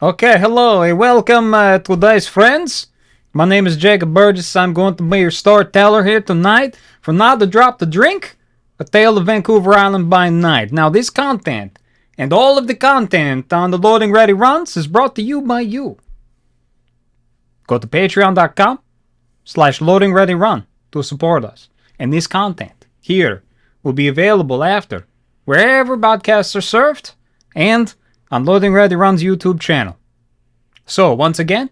Okay, hello and welcome to today's friends. My name is Jacob Burgess. I'm going to be your storyteller here tonight for Not to Drop the Drink, A Tale of Vancouver Island by Night. Now, this content and all of the content on the Loading Ready Runs is brought to you by you. Go to patreon.com/loadingreadyrun to support us. And this content here will be available after wherever podcasts are served and on Loading Ready Run's YouTube channel. So, once again,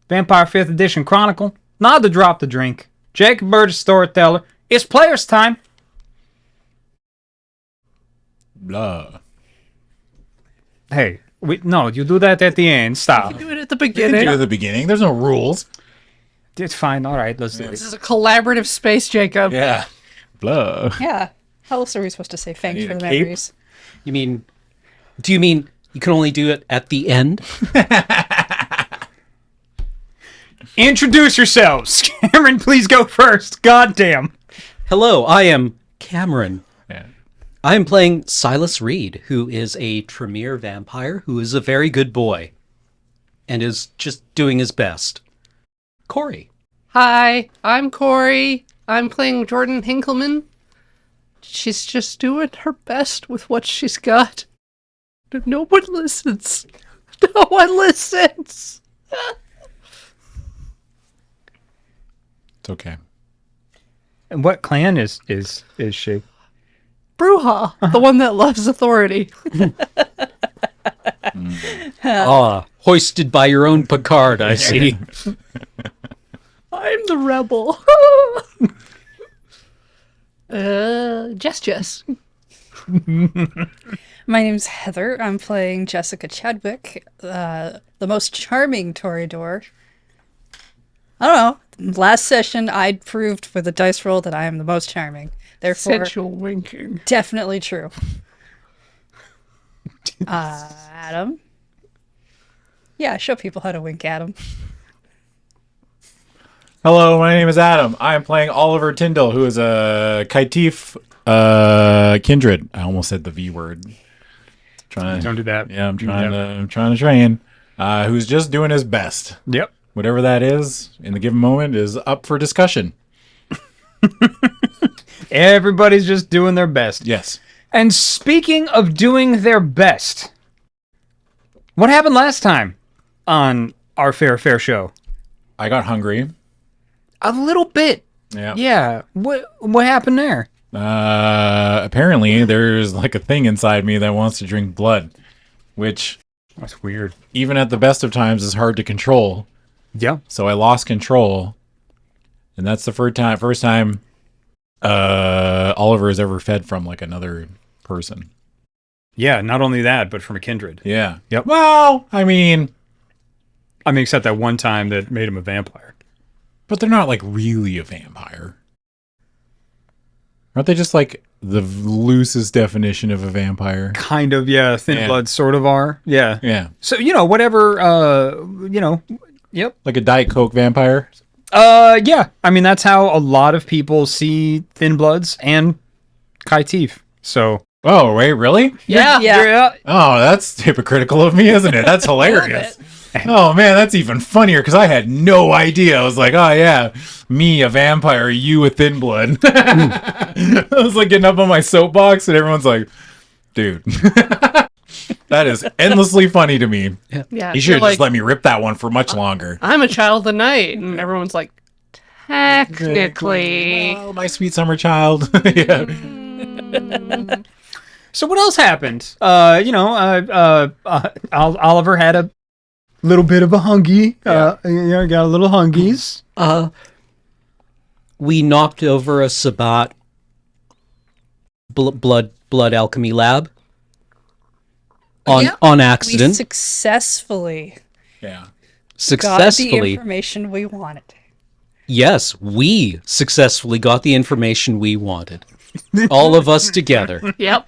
Vampire 5th Edition Chronicle, Not to Drop the Drink, Jacob Burgess Storyteller, it's players' time. Blah. Hey, no, you do that at the end. Stop. Do it at the You can beginning. do it at the beginning. There's no rules. It's fine. All right, let's do This it. is a collaborative space, Jacob. Yeah. Blah. Yeah. How else are we supposed to say thanks need for a the cape. memories? Do you mean you can only do it at the end? Introduce yourselves. Cameron, please go first. Goddamn. Hello, I am Cameron. Yeah. I am playing Silas Reed, who is a Tremere vampire who is a very good boy and is just doing his best. Corey. Hi, I'm Corey. I'm playing Jordan Hinkleman. She's just doing her best with what she's got. No one listens. No one listens. It's okay. And what clan is she? Bruja, the one that loves authority. Hoisted by your own Picard, I see. I'm the rebel. Jess. My name's Heather. I'm playing Jessica Chadwick, the most charming Toreador. I don't know. Last session, I proved with a dice roll that I am the most charming. Therefore, Sensual winking. definitely true. Adam. Yeah, show people how to wink, Adam. Hello, my name is Adam. I am playing Oliver Tyndall, who is a Kaitif kindred. I almost said the V word. Don't do that. Yeah, I'm trying to train. Who's just doing his best. Yep. Whatever that is in the given moment is up for discussion. Everybody's just doing their best. Yes. And speaking of doing their best, what happened last time on our Fair show? I got hungry. A little bit. Yeah. Yeah. What happened there? Apparently there's like a thing inside me that wants to drink blood, which That's weird. even at the best of times is hard to control. Yeah. So I lost control, and that's the first time Oliver has ever fed from like another person. Yeah, not only that, but from a kindred. Yeah. Yep. Well, I mean, except that one time that made him a vampire. but they're not like really a vampire. Aren't they just like the loosest definition of a vampire? Kind of, yeah. Thin Yeah. blood sort of are. Yeah. Yeah. So, whatever, yep. Like a Diet Coke vampire. Yeah. I mean, that's how a lot of people see Thin Bloods and Kaitif. So. Oh, wait, really? Yeah. Yeah. Oh, that's hypocritical of me, isn't it? That's hilarious. Oh, man, that's even funnier because I had no idea. I was like, oh, yeah, me, a vampire, you, a thin blood. I was like getting up on my soapbox, and everyone's like, dude, that is endlessly funny to me. Yeah. You should you're have like, just let me rip that one for much longer. I'm a child of the night. And everyone's like, technically. Oh, my sweet summer child. Yeah. So what else happened? Oliver had a little bit of a hungy. Got a little hungies. We knocked over a Sabat blood alchemy lab on Yep. on We accident. successfully Yeah. got the Successfully. information we wanted. Yes, we successfully got the information we wanted. All of us together. Yep.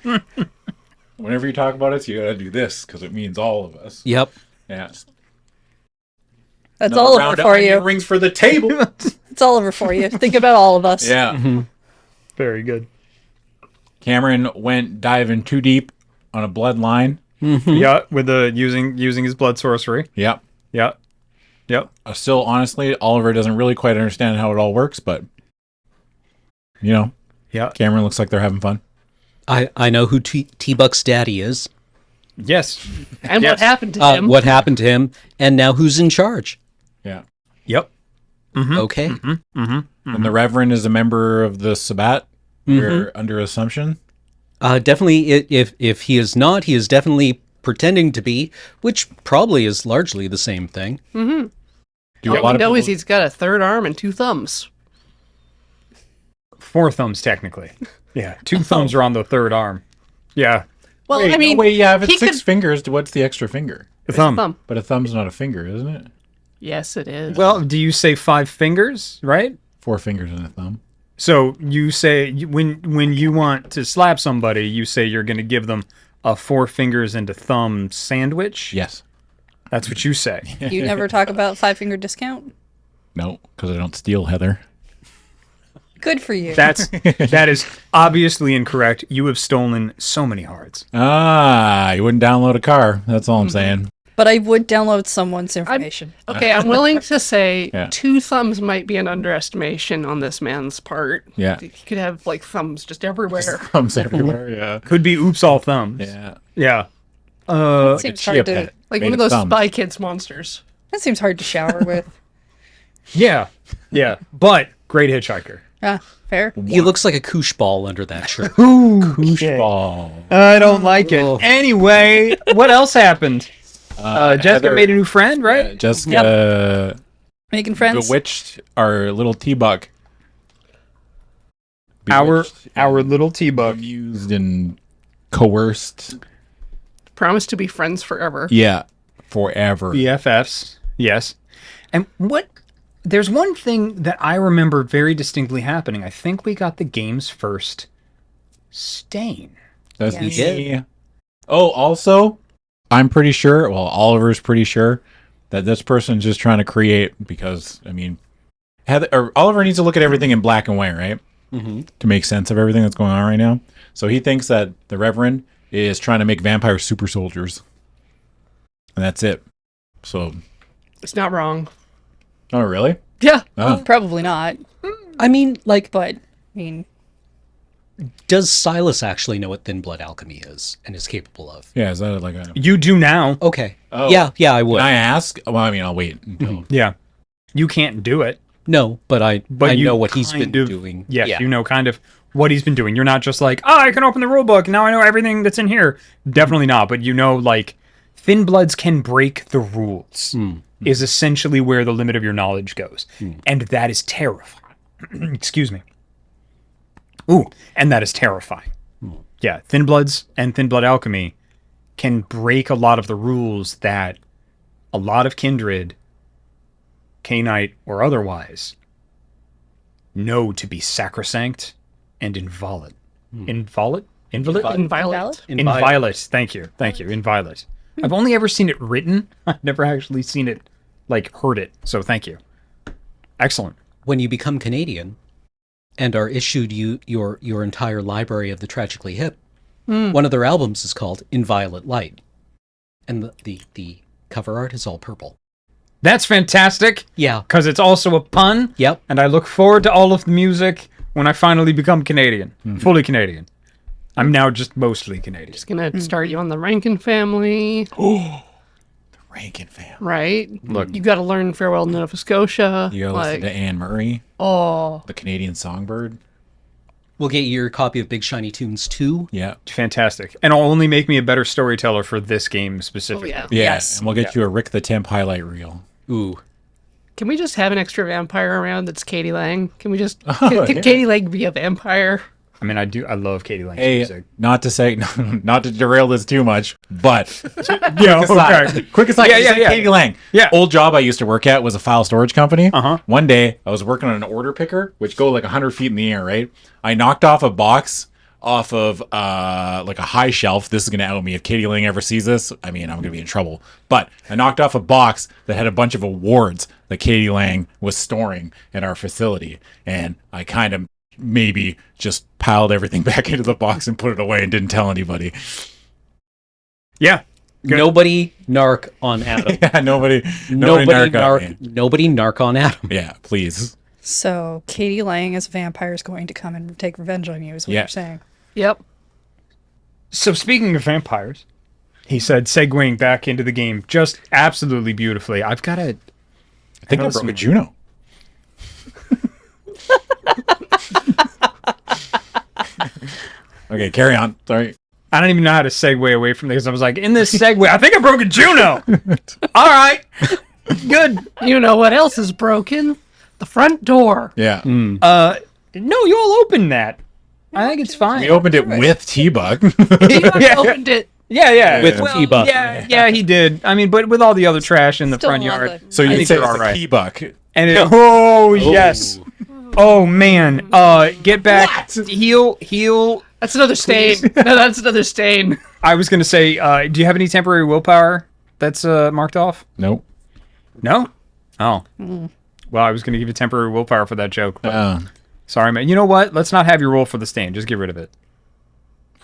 Whenever you talk about it, you gotta do this because it means all of us. Yep. Yeah. That's Another Oliver round of for onion you. rings for the table. It's Oliver for you. Think about all of us. Yeah. Very good. Cameron went diving too deep on a bloodline Yeah, with the using his blood sorcery. Yep. Yep. Yep. Still, honestly, Oliver doesn't really quite understand how it all works, but Yeah. Cameron looks like they're having fun. I know who T-Buck's daddy is, Yes. And Yes. what happened to him? what happened to him, and now who's in charge. Yeah. Yep. Okay. And the Reverend is a member of the Sabbat. We're under assumption. Definitely, if he is not, he is definitely pretending to be, which probably is largely the same thing. Do a All lot we of know is people- he's got a third arm and 2 thumbs. 4 thumbs technically. Yeah. 2 thumbs are on the third arm. Yeah. Well, Wait, I mean, wait, yeah, if he it's 6 could- fingers, what's the extra finger? The thumb. thumb. But a thumb's not a finger, isn't it? Yes, it is. Well, do you say 5 fingers, right? 4 fingers and a thumb. So you say when you want to slap somebody, you say you're going to give them a 4 fingers and a thumb sandwich. Yes. That's what you say. You never talk about 5-finger discount? No, because I don't steal, Heather. Good for you. That is obviously incorrect. You have stolen so many hearts. Ah, you wouldn't download a car. That's all I'm saying. But I would download someone's information. okay, I'm willing to say Yeah. 2 thumbs might be an underestimation on this man's part. Yeah. He could have, like, thumbs just everywhere. Thumbs everywhere, yeah. Could be oops all thumbs. Yeah. Yeah. That Like a seems chia hard to. pet. Like made one of of those thumbs. Spy Kids monsters. That seems hard to shower with. Yeah. Yeah. But great hitchhiker. Ah, fair. He looks like a koosh ball under that shirt. Ball. I don't like it. Anyway, what else happened? Jessica Heather- made a new friend, right? Jessica Making friends. bewitched our little T-Buck. Our Bewitched little T-Bug. amused and coerced. Promise to be friends forever. Yeah. Forever. BFFs. Yes. And there's one thing that I remember very distinctly happening. I think we got the game's first stain. That's Yes. did. Oh, also, I'm pretty sure, well, Oliver's pretty sure that this person's just trying to create, because, I mean, Oliver needs to look at everything in black and white, right? Mm-hmm. To make sense of everything that's going on right now. So he thinks that the Reverend is trying to make vampire super soldiers. And that's it. So, It's not wrong. oh, really? Yeah. Oh. Probably not. I mean, like, But, I mean, does Silas actually know what thin blood alchemy is and is capable of? Yeah, is that like a... You do now. Okay. Oh. Yeah, I would. Can I ask? Well, I mean, I'll wait until... Yeah. You can't do it. No, but I But you know what he's been kind of- doing. Yes, Yeah. you know kind of what he's been doing. You're not just like, oh, I can open the rule book and now I know everything that's in here. Definitely not. But you know, like, thin bloods can break the rules. Is essentially where the limit of your knowledge goes. And that is terrifying. Excuse me. Ooh, and that is terrifying. Yeah, thin bloods and thin blood alchemy can break a lot of the rules that a lot of kindred, Cainite or otherwise, know to be sacrosanct and inviolate. Inviolate? Inviolate? Inviolate. Inviolate. Thank you. Inviolate. I've only ever seen it written. I've never actually seen it, like, heard it. So thank you. Excellent. When you become Canadian and are issued your entire library of the Tragically Hip, one of their albums is called Inviolate Light. And the cover art is all purple. That's fantastic. Yeah. Because it's also a pun. Yep. And I look forward to all of the music when I finally become Canadian. Fully Canadian. I'm now just mostly Canadian. Just gonna start you on the Rankin family, Rankin family. right? Look. You gotta learn Farewell to Nova Scotia. You gotta listen to Anne Murray, Oh, the Canadian songbird. We'll get your copy of Big Shiny Tunes 2. Yeah. Fantastic. And it'll only make me a better storyteller for this game specifically. yeah. Yeah. Yes. And we'll get you a Rick the Temp highlight reel. Ooh. Can we just have an extra vampire around that's Katie Lang? Can we just Oh, can yeah. Katie Lang be a vampire? I mean, I love Katie Lang's Hey, music. not to say, not to derail this too much, but Yeah, quick aside, Yeah, you yeah, said yeah. Katie Lang. Yeah. Old job I used to work at was a file storage company. Uh-huh. One day I was working on an order picker, which go like 100 feet in the air, right? I knocked off a box off of like a high shelf. This is going to out me. If Katie Lang ever sees this, I mean, I'm going to be in trouble. But I knocked off a box that had a bunch of awards that Katie Lang was storing at our facility. And I kind of maybe just piled everything back into the box and put it away and didn't tell anybody. Yeah. Good. Nobody narc on Adam. Yeah, nobody Nobody narc on Adam. Yeah, please. So Katie Lang as a vampire is going to come and take revenge on you, is what Yeah. you're saying. Yep. So speaking of vampires, he said, segueing back into the game just absolutely beautifully. I've got a... I think I broke a Juno. Okay, carry on. Sorry. I don't even know how to segue away from this. I was like, in this segue, I think I broke a Juno. All right. Good. You know what else is broken? The front door. Yeah. No, you all opened that. I think it's fine. We opened it with T-Bug. I opened it. Yeah. With Well, T-Buck. Yeah, he did. I mean, but with all the other trash in the Still front love yard. it. So I you think say they're it's all a right. T-Buck. And it, yes. Oh man. Get back. Heal. That's another stain. No, that's another stain. I was gonna say, do you have any temporary willpower that's marked off? Nope. No? Oh. Well, I was gonna give you temporary willpower for that joke. But sorry, man. You know what? Let's not have you roll for the stain. Just get rid of it.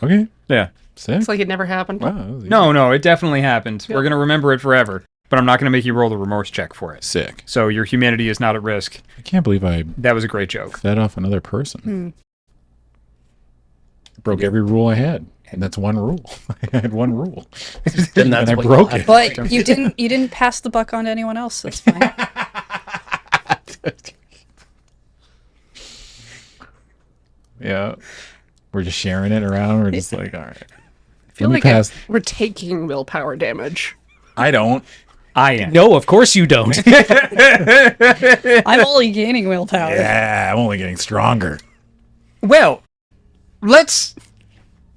Okay. Yeah. Sick. It's like it never happened. Wow, that was easy. No, it definitely happened. We're gonna remember it forever. But I'm not gonna make you roll the remorse check for it. Sick. So your humanity is not at risk. I can't believe I That was a great joke. fed off another person. Broke every rule I had. And that's one rule. I had one rule. Then that's And I what broke you'll it. But you didn't pass the buck on to anyone else. That's fine. Yeah. We're just sharing it around. We're just like, all right. I feel Let me like pass. we're taking willpower damage. I don't. I am. No, of course you don't. I'm only gaining willpower. Yeah, I'm only getting stronger. Well, we've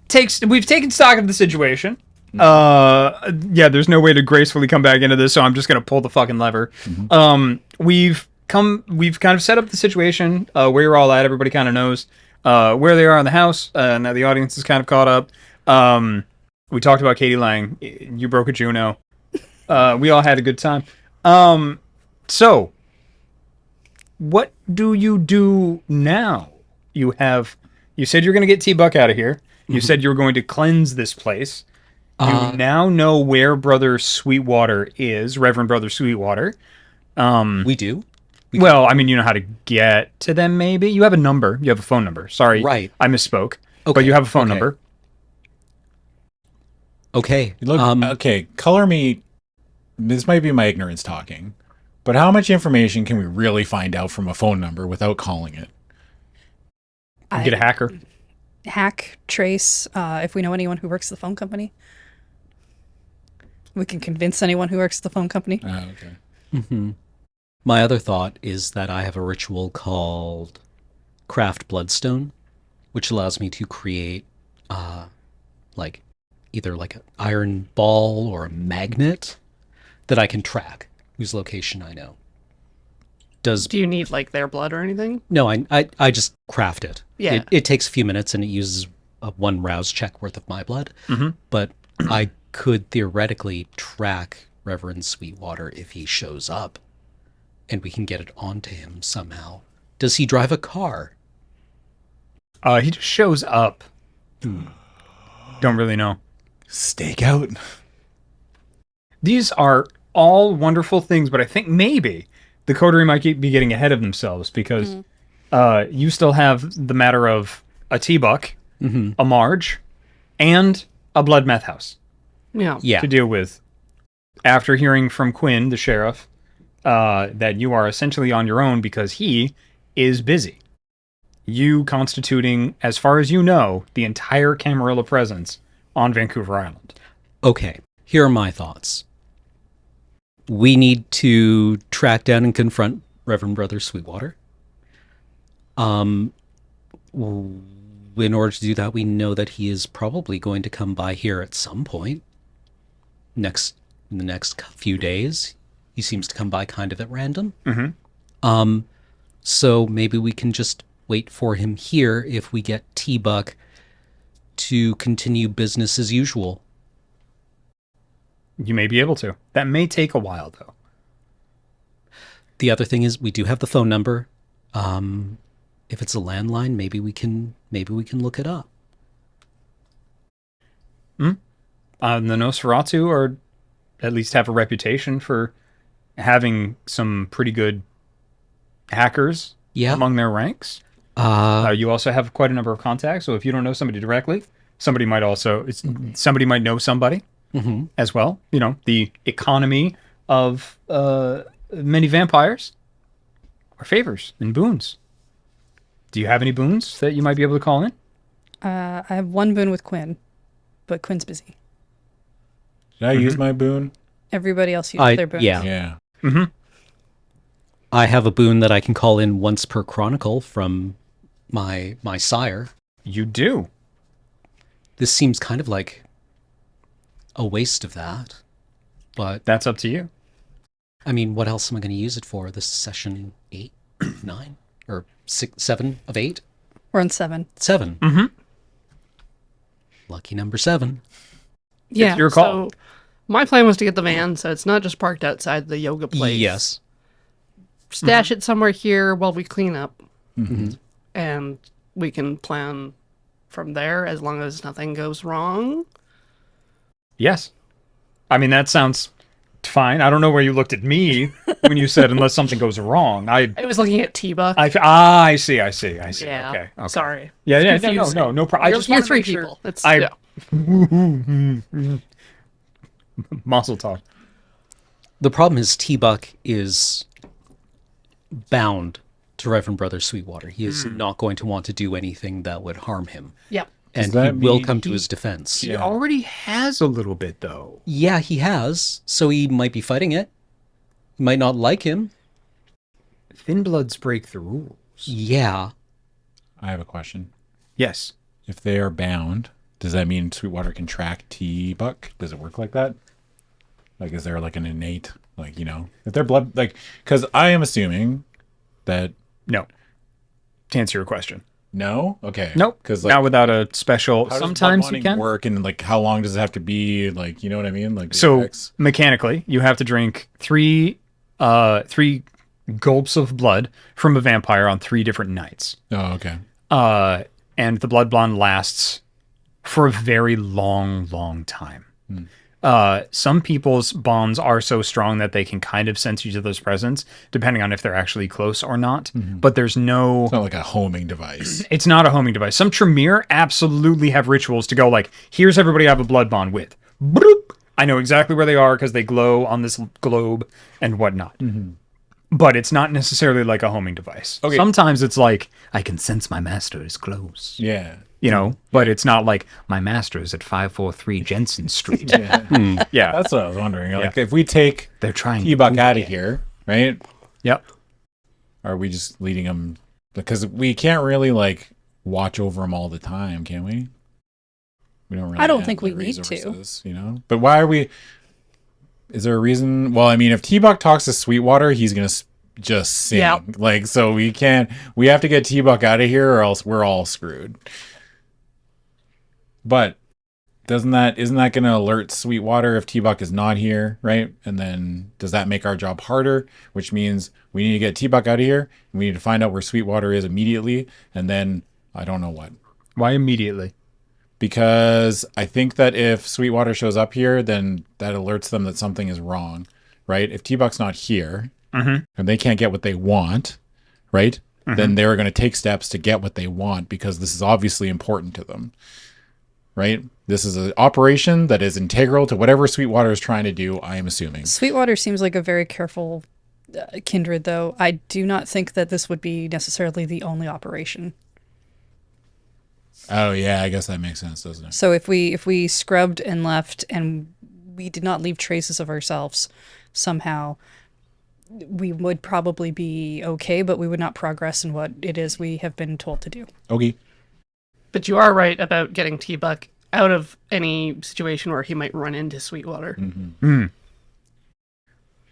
taken stock of the situation. There's no way to gracefully come back into this, so I'm just gonna pull the fucking lever. We've kind of set up the situation, where you're all at. Everybody kind of knows where they are in the house. Now the audience is kind of caught up. We talked about Katie Lang. You broke a Juno. We all had a good time. So what do you do now? You said you're going to get T-Buck out of here. You said you were going to cleanse this place. You now know where Brother Sweetwater is, Reverend Brother Sweetwater. We do. Well, I mean, you know how to get to them, maybe? You have a number. You have a phone number. Sorry. Right. I misspoke. Okay, But you have a phone okay. number. Okay. Look, okay, color me. This might be my ignorance talking, but how much information can we really find out from a phone number without calling it? Get a hacker. Hack, trace, if we know anyone who works at the phone company. We can convince anyone who works at the phone company. Okay. My other thought is that I have a ritual called Craft Bloodstone, which allows me to create, either like an iron ball or a magnet that I can track, whose location I know. Do you need like their blood or anything? No, I just craft it. Yeah. It takes a few minutes and it uses a one rouse check worth of my blood. But I could theoretically track Reverend Sweetwater if he shows up, and we can get it onto him somehow. Does he drive a car? He just shows up. Don't really know. Stakeout. These are all wonderful things, but I think maybe the coterie might be getting ahead of themselves because you still have the matter of a T-Buck, a Marge, and a Blood Meth House Yeah. to deal with. After hearing from Quinn, the sheriff, that you are essentially on your own because he is busy. You constituting, as far as you know, the entire Camarilla presence on Vancouver Island. Okay, here are my thoughts. We need to track down and confront Reverend Brother Sweetwater. In order to do that, we know that he is probably going to come by here at some point. In the next few days. He seems to come by kind of at random. So maybe we can just wait for him here if we get T-Buck to continue business as usual. You may be able to. That may take a while, though. The other thing is we do have the phone number. If it's a landline, maybe we can look it up. The Nosferatu are at least have a reputation for having some pretty good hackers Yeah. among their ranks. You also have quite a number of contacts, so if you don't know somebody directly, somebody might know somebody as well. You know, the economy of many vampires are favors and boons. Do you have any boons that you might be able to call in? I have one boon with Quinn, but Quinn's busy. Did I use my boon? Everybody else uses their boons. Yeah. I have a boon that I can call in once per chronicle from my sire. You do. This seems kind of like a waste of that, but That's up to you. I mean, what else am I going to use it for? This is session 8, 9, or 6, 7 of 8? We're on 7. 7. Mhm. Lucky number 7. Yeah, your call. So my plan was to get the van, so it's not just parked outside the yoga place. Yes. Stash it somewhere here while we clean up, and we can plan from there as long as nothing goes wrong. Yes. I mean, that sounds fine. I don't know where you looked at me when you said unless something goes wrong. I was looking at T-Buck. I see. Yeah. Okay. Sorry. Yeah, It's no, confusing. no problem. I just You're want to 3 make sure. people. It's, I- yeah. Muscle talk. The problem is T-Buck is bound to Reverend Brother Sweetwater. He is not going to want to do anything that would harm him. Yep. And that he will mean come to his defense. He already has a little bit, though. Yeah, he has. So he might be fighting it. He might not like him. Thin bloods break the rules. Yeah. I have a question. Yes. If they are bound, does that mean Sweetwater can track T-Buck? Does it work like that? Like, is there like an innate, like, you know, if they're blood, like, because I am assuming that No. To answer your question. no, okay, Nope. because Not without a special. how does Sometimes blood you bonding can. work, and like how long does it have to be? Like, you know what I mean? Like, the So effects? mechanically, you have to drink three gulps of blood from a vampire on 3 different nights. Oh, okay. And the blood bond lasts for a very long time. Some people's bonds are so strong that they can kind of sense each other's presence, depending on if they're actually close or not. But there's no... It's not like a homing device. It's not a homing device. Some Tremere absolutely have rituals to go like, here's everybody I have a blood bond with. Bloop! I know exactly where they are because they glow on this globe and whatnot. But it's not necessarily like a homing device. Okay. Sometimes it's like, I can sense my master is close. Yeah. You know, but it's not like my master is at 543 Jensen Street. Yeah. That's what I was wondering. Like, if we take They're trying T-Buck out of here, right? Yep. Are we just leading him? Because we can't really like watch over him all the time, can we? We don't really. I don't have think the we need to. resources, you know. But why are we? Is there a reason? Well, I mean, if T-Buck talks to Sweetwater, he's gonna just sing. Yep. Like, so we can't. We have to get T-Buck out of here, or else we're all screwed. But isn't that going to alert Sweetwater if T-Buck is not here, right? And then does that make our job harder? Which means we need to get T-Buck out of here, and we need to find out where Sweetwater is immediately, and then I don't know what. Why immediately? Because I think that if Sweetwater shows up here, then that alerts them that something is wrong, right? If T-Buck's not here, and they can't get what they want, right? Then they're going to take steps to get what they want because this is obviously important to them. Right? This is an operation that is integral to whatever Sweetwater is trying to do, I am assuming. Sweetwater seems like a very careful kindred, though. I do not think that this would be necessarily the only operation. Oh, yeah, I guess that makes sense, doesn't it? So if we scrubbed and left and we did not leave traces of ourselves somehow, we would probably be okay, but we would not progress in what it is we have been told to do. Okay. But you are right about getting T-Buck out of any situation where he might run into Sweetwater.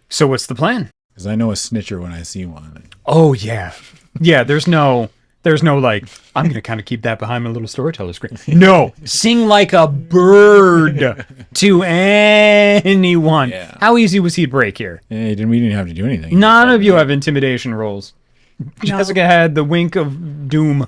So what's the plan? Because I know a snitcher when I see one. Oh, yeah. Yeah, there's no like, I'm going to kind of keep that behind my little storyteller screen. No, sing like a bird to anyone. Yeah. How easy was he to break here? We didn't have to do anything. None of you have intimidation rolls. Jessica had the wink of doom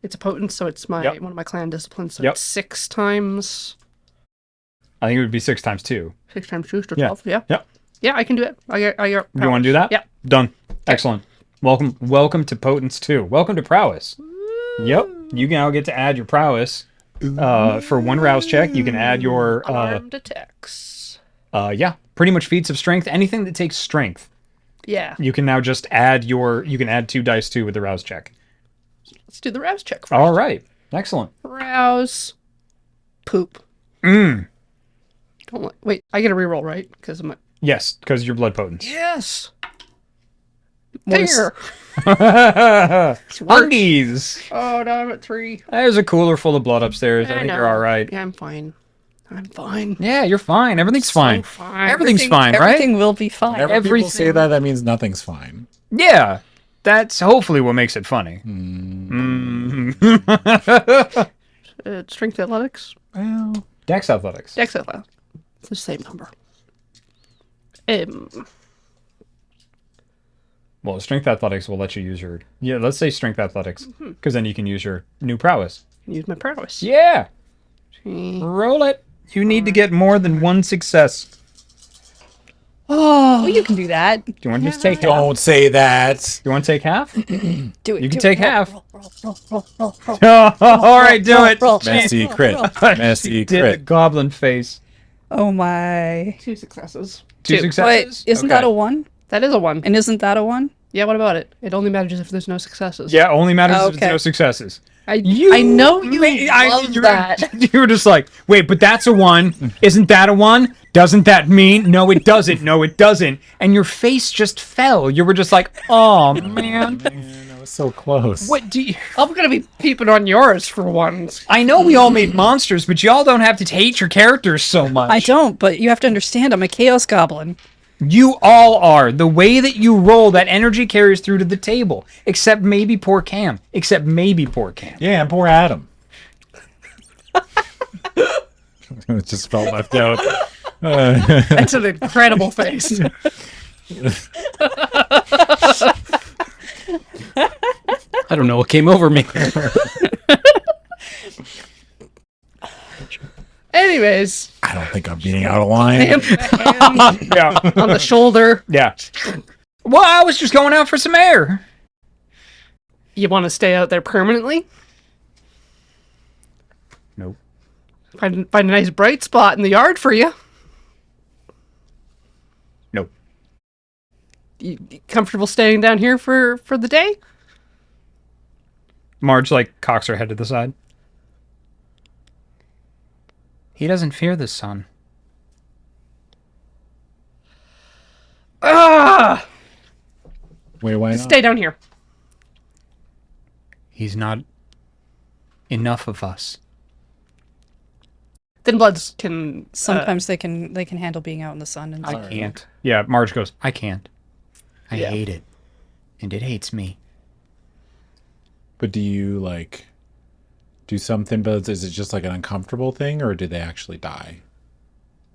It's a potent, so it's my Yep. one of my clan disciplines. So Yep. it's 6 times I think it would be 6 times 2. 6 times 2 is Yeah. 12. Yeah. Yep. Yeah, I can do it. I got You want to do that? Yep. Done. Excellent. Welcome to Potence 2. Welcome to Prowess. Yep. You now get to add your prowess. For 1 rouse check, you can add your Alarmed attacks. pretty much feats of strength. Anything that takes strength, Yeah. you can now just add you can add 2 dice to with the rouse check. Let's do the rouse check first. All right. Excellent. Rouse. Poop. Mm. Wait, I get a reroll, right? Because I'm Yes, because you're blood potent. yes. What There. Hungies. Oh, no, I'm at 3. There's a cooler full of blood upstairs. I think know. you're all right. Yeah, I'm fine. I'm fine. Yeah, you're fine. Everything's fine. Fine. Everything's fine, right? Everything will be fine. Whenever people say that, that means nothing's fine. Yeah. That's hopefully what makes it funny. Strength athletics. Well, Dex athletics. Dex athletics. It's the same number. Well, strength athletics will let you use your... Yeah, let's say strength athletics. Because then you can use your new prowess. Use my prowess. Yeah. Mm. Roll it. You need to get more than 1 success. Oh, you can do that. Do you want to just take half? don't say that. You want to take half? Do it. You can do take it. half. Roll. All right, do it. roll. Messy crit. Messy Did the crit. goblin face. Oh my. 2 successes. 2 Wait, successes? isn't Okay. that a 1? That is a 1. And isn't that a 1? Yeah, what about it? It only matters if there's no successes. Yeah, only matters if Okay. there's no successes. I know you love that. You were just like, wait, but that's a 1. Isn't that a 1? Doesn't that mean? No, it doesn't. No, it doesn't. And your face just fell. You were just like, oh, man. Man, that was so close. What do you... I'm gonna be peeping on yours for once. I know we all made monsters, but y'all don't have to hate your characters so much. I don't, but you have to understand I'm a chaos goblin. You all are. The way that you roll, that energy carries through to the table. Except maybe poor Cam. Yeah, and poor Adam. It just felt left out. That's an incredible face. I don't know what came over me. Anyways, I don't think I'm being out of line. hand Yeah. on the shoulder. Yeah. Well, I was just going out for some air. You want to stay out there permanently? Nope. Find a nice bright spot in the yard for you. Nope. You comfortable staying down here for the day? Marge, like, cocks her head to the side. He doesn't fear the sun. Ah! Wait, why not? Stay down here. He's not enough of us. Thin Bloods can Sometimes they can handle being out in the sun and I stuff. can't. Yeah, Marge goes, I can't. I Yeah. hate it. And it hates me. But do you, like, do something, but is it just like an uncomfortable thing, or do they actually die?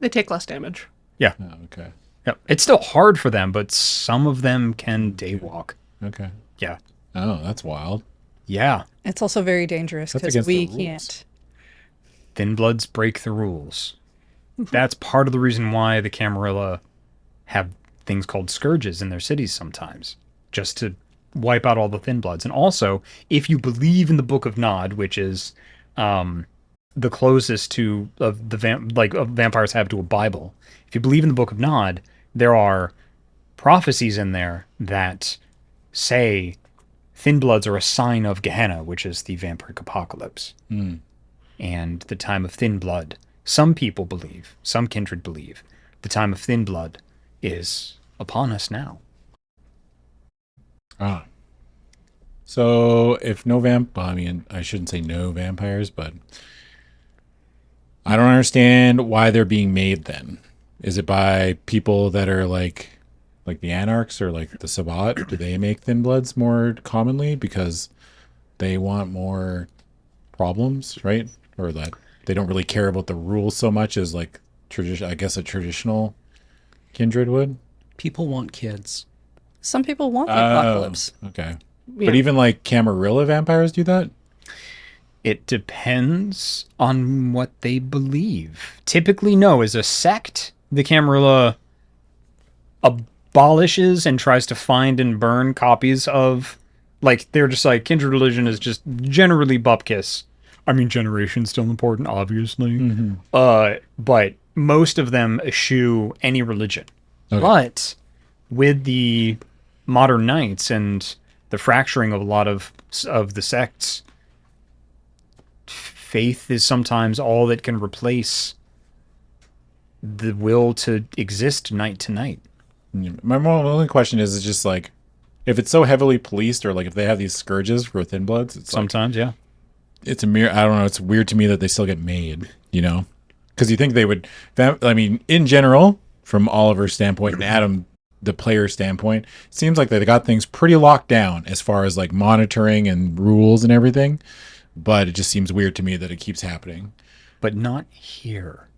they take less damage. Yeah. Oh, okay. Yep. It's still hard for them, but some of them can daywalk. Okay. Yeah. Oh, that's wild. Yeah. It's also very dangerous That's because against we the rules. can't. Thin Bloods break the rules. That's part of the reason why the Camarilla have things called scourges in their cities sometimes, just to wipe out all the Thin Bloods. And also, if you believe in the Book of Nod, which is the closest to of the vampires have to a Bible, if you believe in the Book of Nod, there are prophecies in there that say Thin Bloods are a sign of Gehenna, which is the vampiric apocalypse. And the time of Thin Blood, some people believe, some kindred believe, the time of Thin Blood is upon us now. Ah. So if no I mean, I shouldn't say no vampires, but I don't understand why they're being made then. Is it by people that are like the Anarchs or like the Sabbat? Do they make Thin Bloods more commonly because they want more problems, right? Or that they don't really care about the rules so much as like tradition, I guess a traditional kindred would? People want kids. Some people want the apocalypse. Okay. Yeah. But even like Camarilla vampires do that? It depends on what they believe. Typically, no. As a sect, the Camarilla abolishes and tries to find and burn copies of, like, they're just like, kindred religion is just generally bupkis. I mean, generation's still important, obviously. But most of them eschew any religion. Okay. But with the modern knights and the fracturing of a lot of the sects, faith is sometimes all that can replace the will to exist night to night. My only question is just like, if it's so heavily policed, or like if they have these scourges for Thin Bloods, it's like, Sometimes, yeah. it's a mere, I don't know, it's weird to me that they still get made, you know? Because you think they would, I mean, in general, from Oliver's standpoint and Adam, the player standpoint, it seems like they got things pretty locked down as far as like monitoring and rules and everything. But it just seems weird to me that it keeps happening. But not here.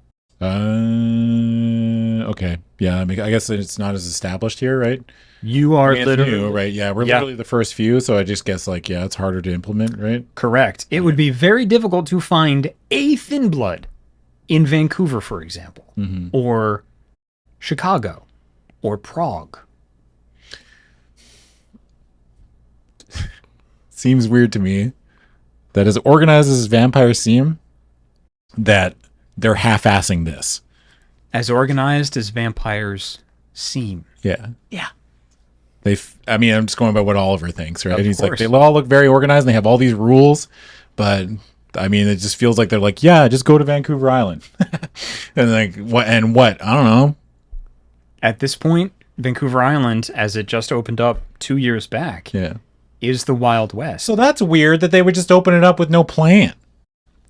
Okay. Yeah, I mean, I guess it's not as established here, right? You are I mean, it's literally new, right? Yeah, we're Yeah. literally the first few, so I just guess like, yeah, it's harder to implement, right? correct. It would be very difficult to find a Thin Blood in Vancouver, for example, or Chicago, or Prague. Seems weird to me that as organized as vampires seem, that they're half-assing this. As organized as vampires seem. Yeah. Yeah. I mean, I'm just going by what Oliver thinks, right? Of He's like, course. they all look very organized and they have all these rules, but I mean, it just feels like they're like, yeah, just go to Vancouver Island. And like, what? I don't know. At this point, Vancouver Island, as it just opened up 2 years back, Yeah. is the Wild West. So that's weird that they would just open it up with no plan.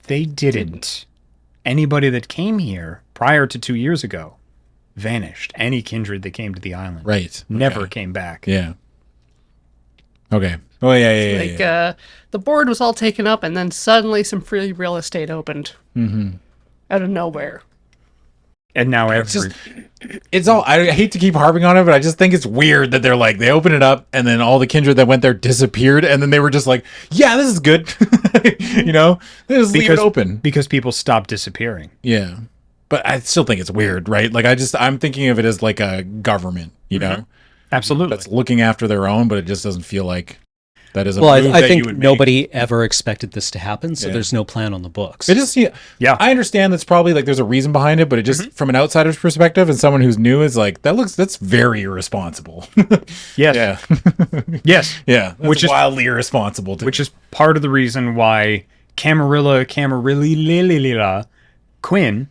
They didn't. Anybody that came here prior to 2 years ago vanished. Any kindred that came to the island Right. never Okay. came back. Yeah. Okay. Oh, yeah. Like, the board was all taken up, and then suddenly some free real estate opened. Out of nowhere. And now It's all, I hate to keep harping on it, but I just think it's weird that they're like, they open it up and then all the kindred that went there disappeared. And then they were just like, yeah, this is good. You know, they just leave it open. because people stopped disappearing. Yeah. But I still think it's weird, right? Like, I'm thinking of it as like a government, you know, Absolutely. that's looking after their own, but it just doesn't feel like that is a Well, move I that you think would make. nobody ever expected this to happen, so Yeah. there's no plan on the books. It just, Yeah. I understand that's probably like there's a reason behind it, but it just from an outsider's perspective and someone who's new is like, that's very irresponsible. Yes. Yeah. Yes. Yeah. That's Which is- wildly irresponsible. Which is part of the reason why Camarilla Quinn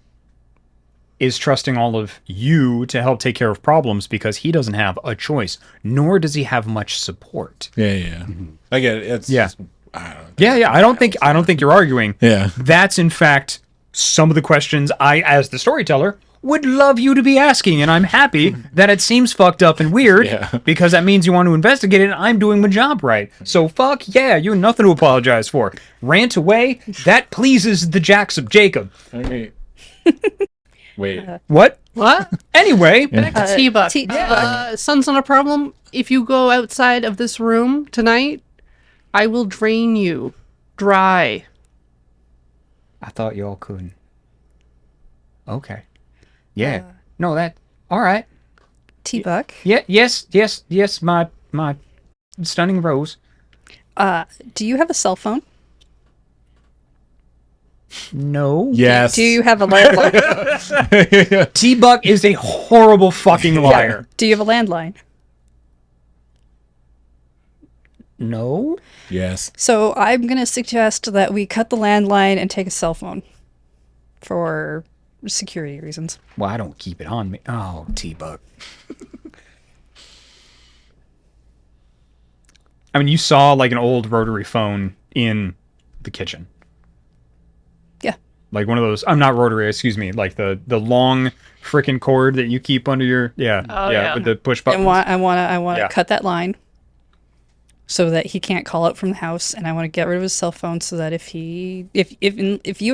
is trusting all of you to help take care of problems because he doesn't have a choice, nor does he have much support. Yeah. I get it. It's Yeah. just, I don't know. Yeah. I don't think you're arguing. Yeah. That's in fact some of the questions I, as the storyteller, would love you to be asking, and I'm happy that it seems fucked up and weird Yeah. because that means you want to investigate it and I'm doing my job right. So fuck yeah, you have nothing to apologize for. Rant away, that pleases the Jacks of Jacob. Okay. Wait. What? What? Anyway, Back to T-Buck. T-Buck. Sun's not a problem. If you go outside of this room tonight, I will drain you dry. I thought y'all couldn't. Okay. Yeah. No, that. All right. T-Buck. Yeah. Yes. My stunning rose. Do you have a cell phone? No. Yes. Do you have a landline? T-Buck is a horrible fucking liar. Do you have a landline? No. Yes. So I'm going to suggest that we cut the landline and take a cell phone for security reasons. Well, I don't keep it on me. Oh, T-Buck. I mean, you saw like an old rotary phone in the kitchen. Yeah. Like one of those. I'm not rotary. Excuse me. Like the long freaking cord that you keep under your yeah. with the push button. And I want Yeah. to cut that line so that he can't call out from the house, and I want to get rid of his cell phone so that if you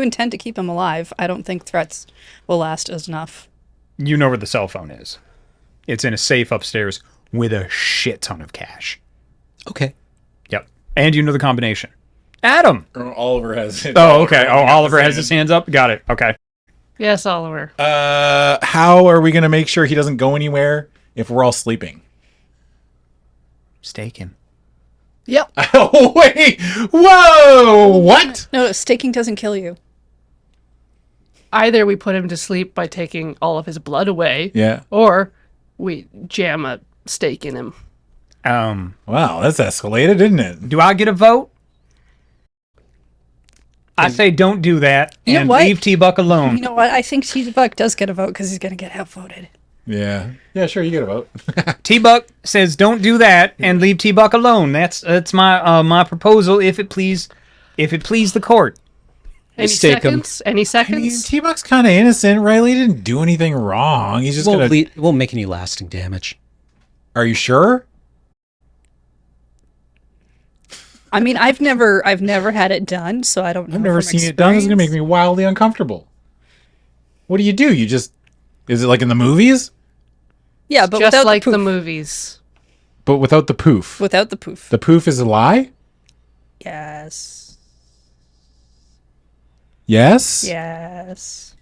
intend to keep him alive, I don't think threats will last as enough. You know where the cell phone is. It's in a safe upstairs with a shit ton of cash. Okay. Yep. And you know the combination. Adam. Oliver has it. Oh, okay. Oh, Oliver has his hands up. Got it. Okay. Yes, Oliver. How are we going to make sure he doesn't go anywhere if we're all sleeping? Stake him. Yep. Oh, wait. Whoa. What? No, staking doesn't kill you. Either we put him to sleep by taking all of his blood away, Yeah. or we jam a stake in him. Wow, that's escalated, isn't it? Do I get a vote? I say don't do that You know and what? leave T-Buck alone. You know what? I think T-Buck does get a vote because he's going to get outvoted. Yeah. Yeah, sure, you get a vote. T-Buck says don't do that and leave T-Buck alone. That's my my proposal if it please the court. Any Stake 'em. seconds? Any I mean, seconds? T-Buck's kind of innocent, right? He didn't do anything wrong. He's just Won't, going to... won't make any lasting damage. Are you sure? I mean, I've never had it done, so I don't know. I've never from seen it done. This is going to make me experience. wildly uncomfortable. What do? You just... Is it like in the movies? Yeah, but Just without like the the poof. movies. But without the poof. Without the poof. The poof is a lie? Yes. Yes? Yes.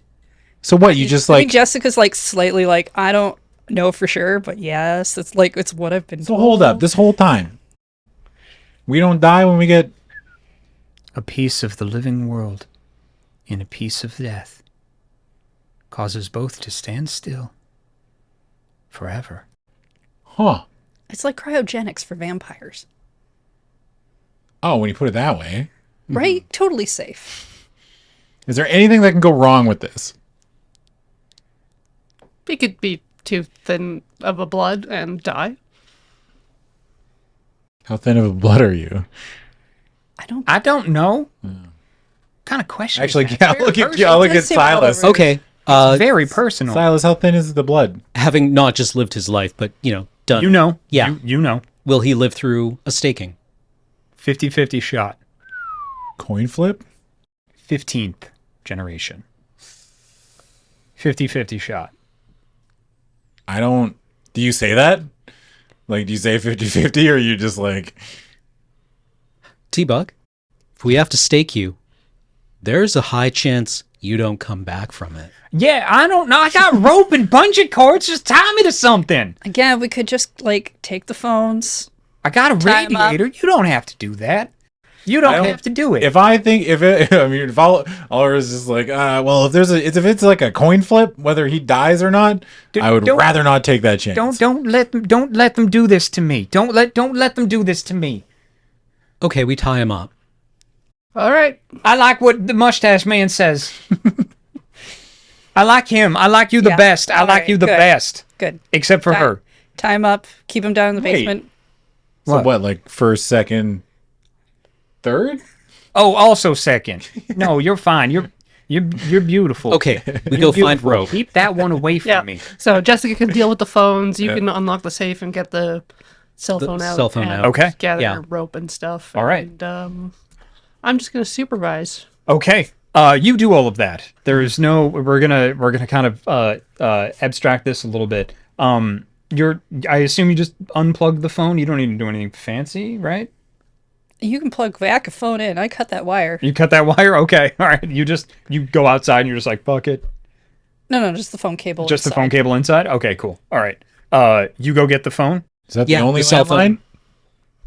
So what, you just I like... mean, Jessica's like slightly like, I don't know for sure, but yes, it's like, it's what I've been So hold up, this whole time. We don't die when we get... A piece of the living world in a piece of death causes both to stand still forever. Huh. It's like cryogenics for vampires. Oh, when you put it that way. Right? Totally safe. Is there anything that can go wrong with this? He could be too thin of a blood and die. How thin of a blood are you? I don't know. Kind of question. Actually, is that? yeah, I'll look at Let's see what Silas. Oliver- Okay. Very personal. Silas, how thin is the blood? Having not just lived his life, but, done. You know. Yeah. You know. Will he live through a staking? 50-50 shot. Coin flip? 15th generation. 50-50 shot. I don't... Do you say that? Like, do you say 50-50 or are you just like... T-Bug, if we have to stake you, there's a high chance you don't come back from it. Yeah, I don't know. I got rope and bungee cords. Just tie me to something. Again, we could just like take the phones. I got a Tie 'em up. radiator. You don't have to do that. You I don't don't- have to do it. If I think... if Oliver is just like, well, if it's like a coin flip, whether he dies or not, I would don't- rather not take that chance. Don't let them do this to me. Don't let them do this to me. Okay, we tie him up. All right. I like what the mustache man says. I like him. I like you the Yeah. best. I All like right, you the good. best. Good. Except for her. Tie him up. Keep him down in the Wait. basement. So What? what, like first, second, third? Oh, also second. No, you're fine. You're beautiful. Okay, we You're go find beautiful. rope. Keep that one away from Yeah. me. So Jessica can deal with the phones. You can unlock the safe and get the cell The phone out. cell phone and out. Okay. Gather Yeah. rope and stuff. All right. And I'm just gonna supervise. Okay. You do all of that. There's no. We're gonna kind of abstract this a little bit. I assume you just unplug the phone. You don't need to do anything fancy, right? You can plug back a phone in. I cut that wire. You cut that wire. Okay. All right. You go outside and you're just like, fuck it. No, just the phone cable. Just the inside. phone cable inside. Okay. Cool. All right. You go get the phone. Is that Yeah, the only the cell landline?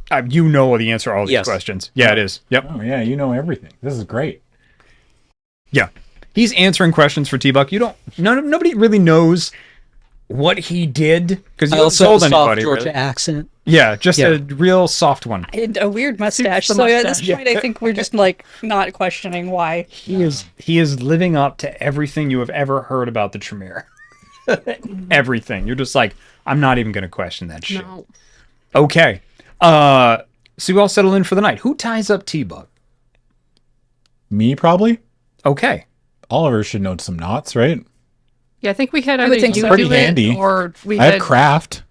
phone. You know the answer to all these Yes. questions. Yeah, it is. Yep. Oh, yeah, you know everything. This is great. Yeah. He's answering questions for T-Buck. Nobody really knows what he did because I you also told have a soft anybody. Georgia really. accent. Yeah, just Yeah. a real soft one. And a weird mustache. the So at mustache. this point, I think we're just like not questioning why. He is living up to everything you have ever heard about the Tremere. Everything. You're just like, I'm not even going to question that shit. No. Okay. So you all settle in for the night. Who ties up T-Buck? Me, probably? Okay. Oliver should know some knots, right? Yeah, I think we had would either think you so. do Pretty it handy. or we I had have craft.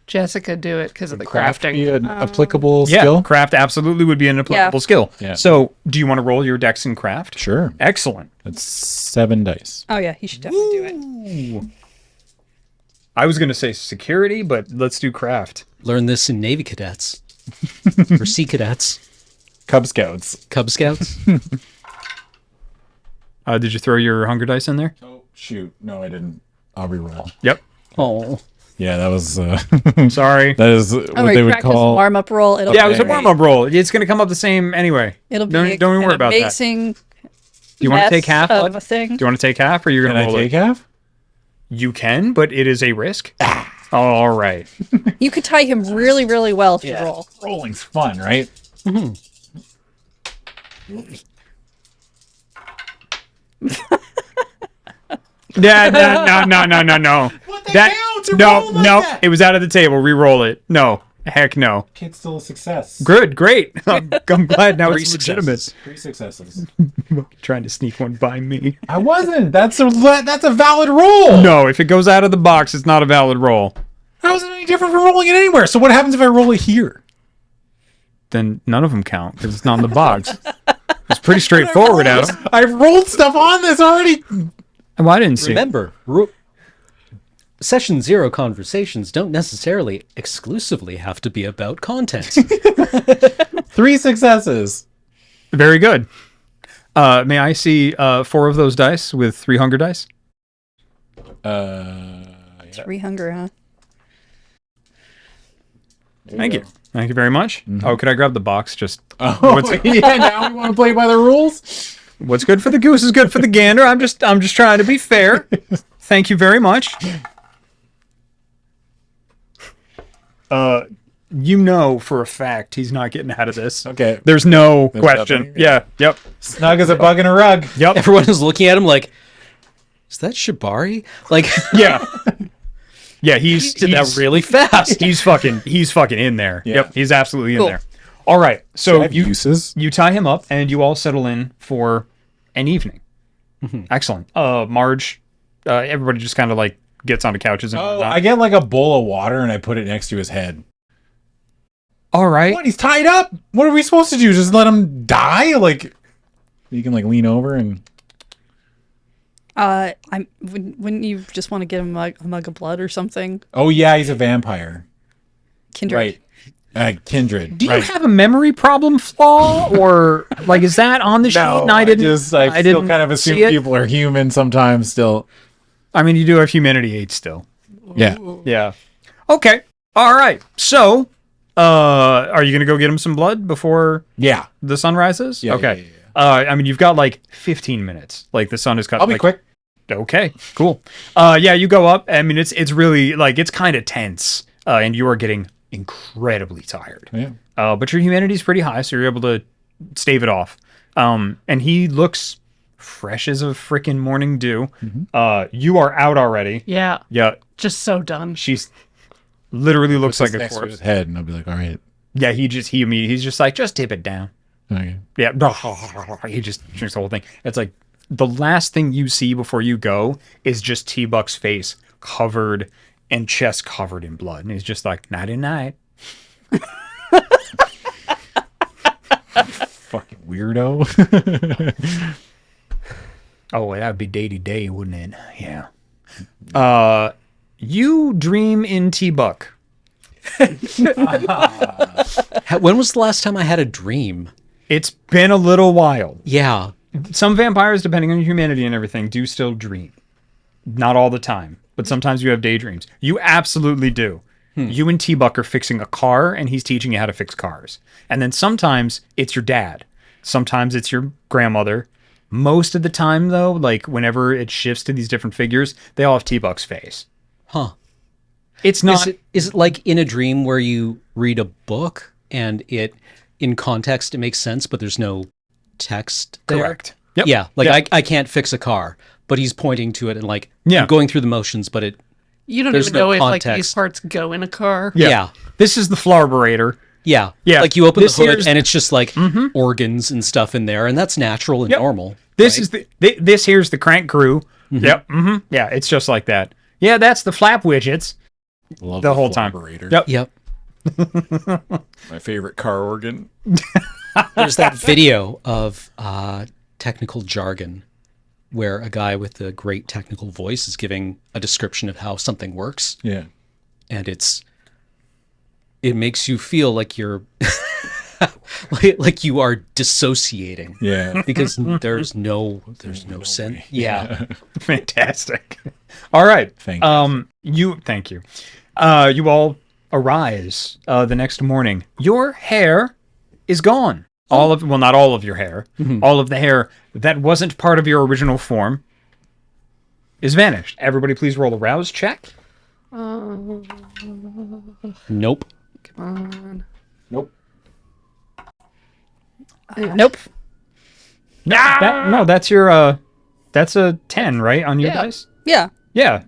Jessica do it because of the Craft be crafting. an applicable Yeah, skill? craft absolutely would be an applicable skill. Yeah. So do you want to roll your dex in craft? Sure. Excellent. That's 7 dice. Oh yeah, he should definitely do it. I was going to say security, but let's do craft. Learn this in Navy cadets or Sea cadets. Cub Scouts. Cub Scouts? Did you throw your hunger dice in there? Oh, shoot. No, I didn't. I'll reroll. Yep. Oh. Yeah, that was... Sorry. that is what All right, they would practice call... warm up roll. It'll Yeah, it be was a great. warm-up roll. It's going to come up the same anyway. It'll be Don't even an worry about that. amazing. Do you want to take mess half? of Bud? a thing? Do you want to take half, or you're Can going to I roll take it? half? You can, but it is a risk. All right. You could tie him really, really well if you roll. Rolling's fun, right? Yeah, no. What the hell? To No, roll like no. that? It was out of the table. Re-roll it. No. Heck no. It's still a success. Good, great. I'm glad now 3 it's legitimate. successes. 3 successes. Trying to sneak one by me. I wasn't. That's a valid roll. No, if it goes out of the box, it's not a valid roll. How is it any different from rolling it anywhere? So what happens if I roll it here? Then none of them count because it's not in the box. It's pretty straightforward, Adam. I've rolled stuff on this already. Well, I didn't see. Remember, Session 0 conversations don't necessarily exclusively have to be about content. 3 successes. Very good. May I see 4 of those dice with 3 hunger dice? 3 hunger, huh? Thank you. Thank you very much. Oh, could I grab the box? Just Oh, yeah, now we want to play by the rules? what's good for the goose is good for the gander. I'm just trying to be fair. Thank you very much. You know for a fact he's not getting out of this. Okay. There's no There's question. nothing. Yeah. Yep. Snug as a bug in a rug. Yep. Everyone is looking at him like, is that Shibari? Like, Yeah. Yeah. he did that really fast. He's fucking in there. Yeah. Yep. He's absolutely in Cool. there. All right. So you uses. tie him up and you all settle in for an evening. Excellent. Marge, everybody just kind of like gets onto couches and Oh, whatnot. I get like a bowl of water and I put it next to his head. All right. What? He's tied up. What are we supposed to do? Just let him die? Like, you can like lean over and. Wouldn't you just want to give him a mug of blood or something? Oh yeah, he's a vampire. Kindred. Right. Kindred. Do you right. have a memory problem flaw, or like is that on the sheet? No, And I didn't. I still didn't kind of assume see it? people are human sometimes. Still. I mean, you do have humanity 8 still. Yeah. Yeah. Okay. All right. So, are you gonna go get him some blood before Yeah. the sun rises? Yeah, Okay. yeah, I mean, you've got like 15 minutes. Like the sun is cut. I'll be like, quick. Okay. Cool. Yeah, you go up. I mean, it's really like it's kind of tense, and you are getting incredibly tired. Yeah. But your humanity is pretty high, so you're able to stave it off. And he looks fresh as a freaking morning dew. You are out already. Yeah, Yeah, just so done. she's literally looks like a Next to corpse. his head, and I'll be like, all right. Yeah, he's just like, just tip it down. Okay. Yeah, he just drinks the whole thing. It's like the last thing you see before you go is just T-Buck's face covered and chest covered in blood, and he's just like, nighty night. Fucking weirdo. Oh, that'd be day, wouldn't it? Yeah. You dream in T-Buck. When was the last time I had a dream? It's been a little while. Yeah. Some vampires, depending on your humanity and everything, do still dream. Not all the time, but sometimes you have daydreams. You absolutely do. You and T-Buck are fixing a car, and he's teaching you how to fix cars. And then sometimes it's your dad. Sometimes it's your grandmother. Most of the time, though, like whenever it shifts to these different figures, they all have T-Buck's face. Huh. It's not... Is it like in a dream where you read a book and it, in context, it makes sense, but there's no text there? correct. Yep. Yeah. Like Yeah. I can't fix a car, but he's pointing to it and like Yeah. I'm going through the motions, but it, You don't There's even no know if like context. these parts go in a car. yeah. This is the flarburator. Yeah. Yeah. Like you open This the hood here's- and it's just like organs and stuff in there, and that's natural and Yep. normal. This is this here's the crank crew. Yep. Yeah, it's just like that. Yeah, that's the flap widgets. Love The whole time. collaborator. Yep. Yep. My favorite car organ. There's that video of technical jargon where a guy with a great technical voice is giving a description of how something works, Yeah. and it makes you feel like you're like you are dissociating Yeah. because there's no sense. Yeah. Fantastic. All right. Thank Thank you. You all arise the next morning. Your hair is gone. Not all of your hair. All of the hair that wasn't part of your original form is vanished. Everybody please roll a rouse check. Nope. Come on. Nope. Nope. No, that's your that's a 10, right, on your Yeah. dice? Yeah. Yeah.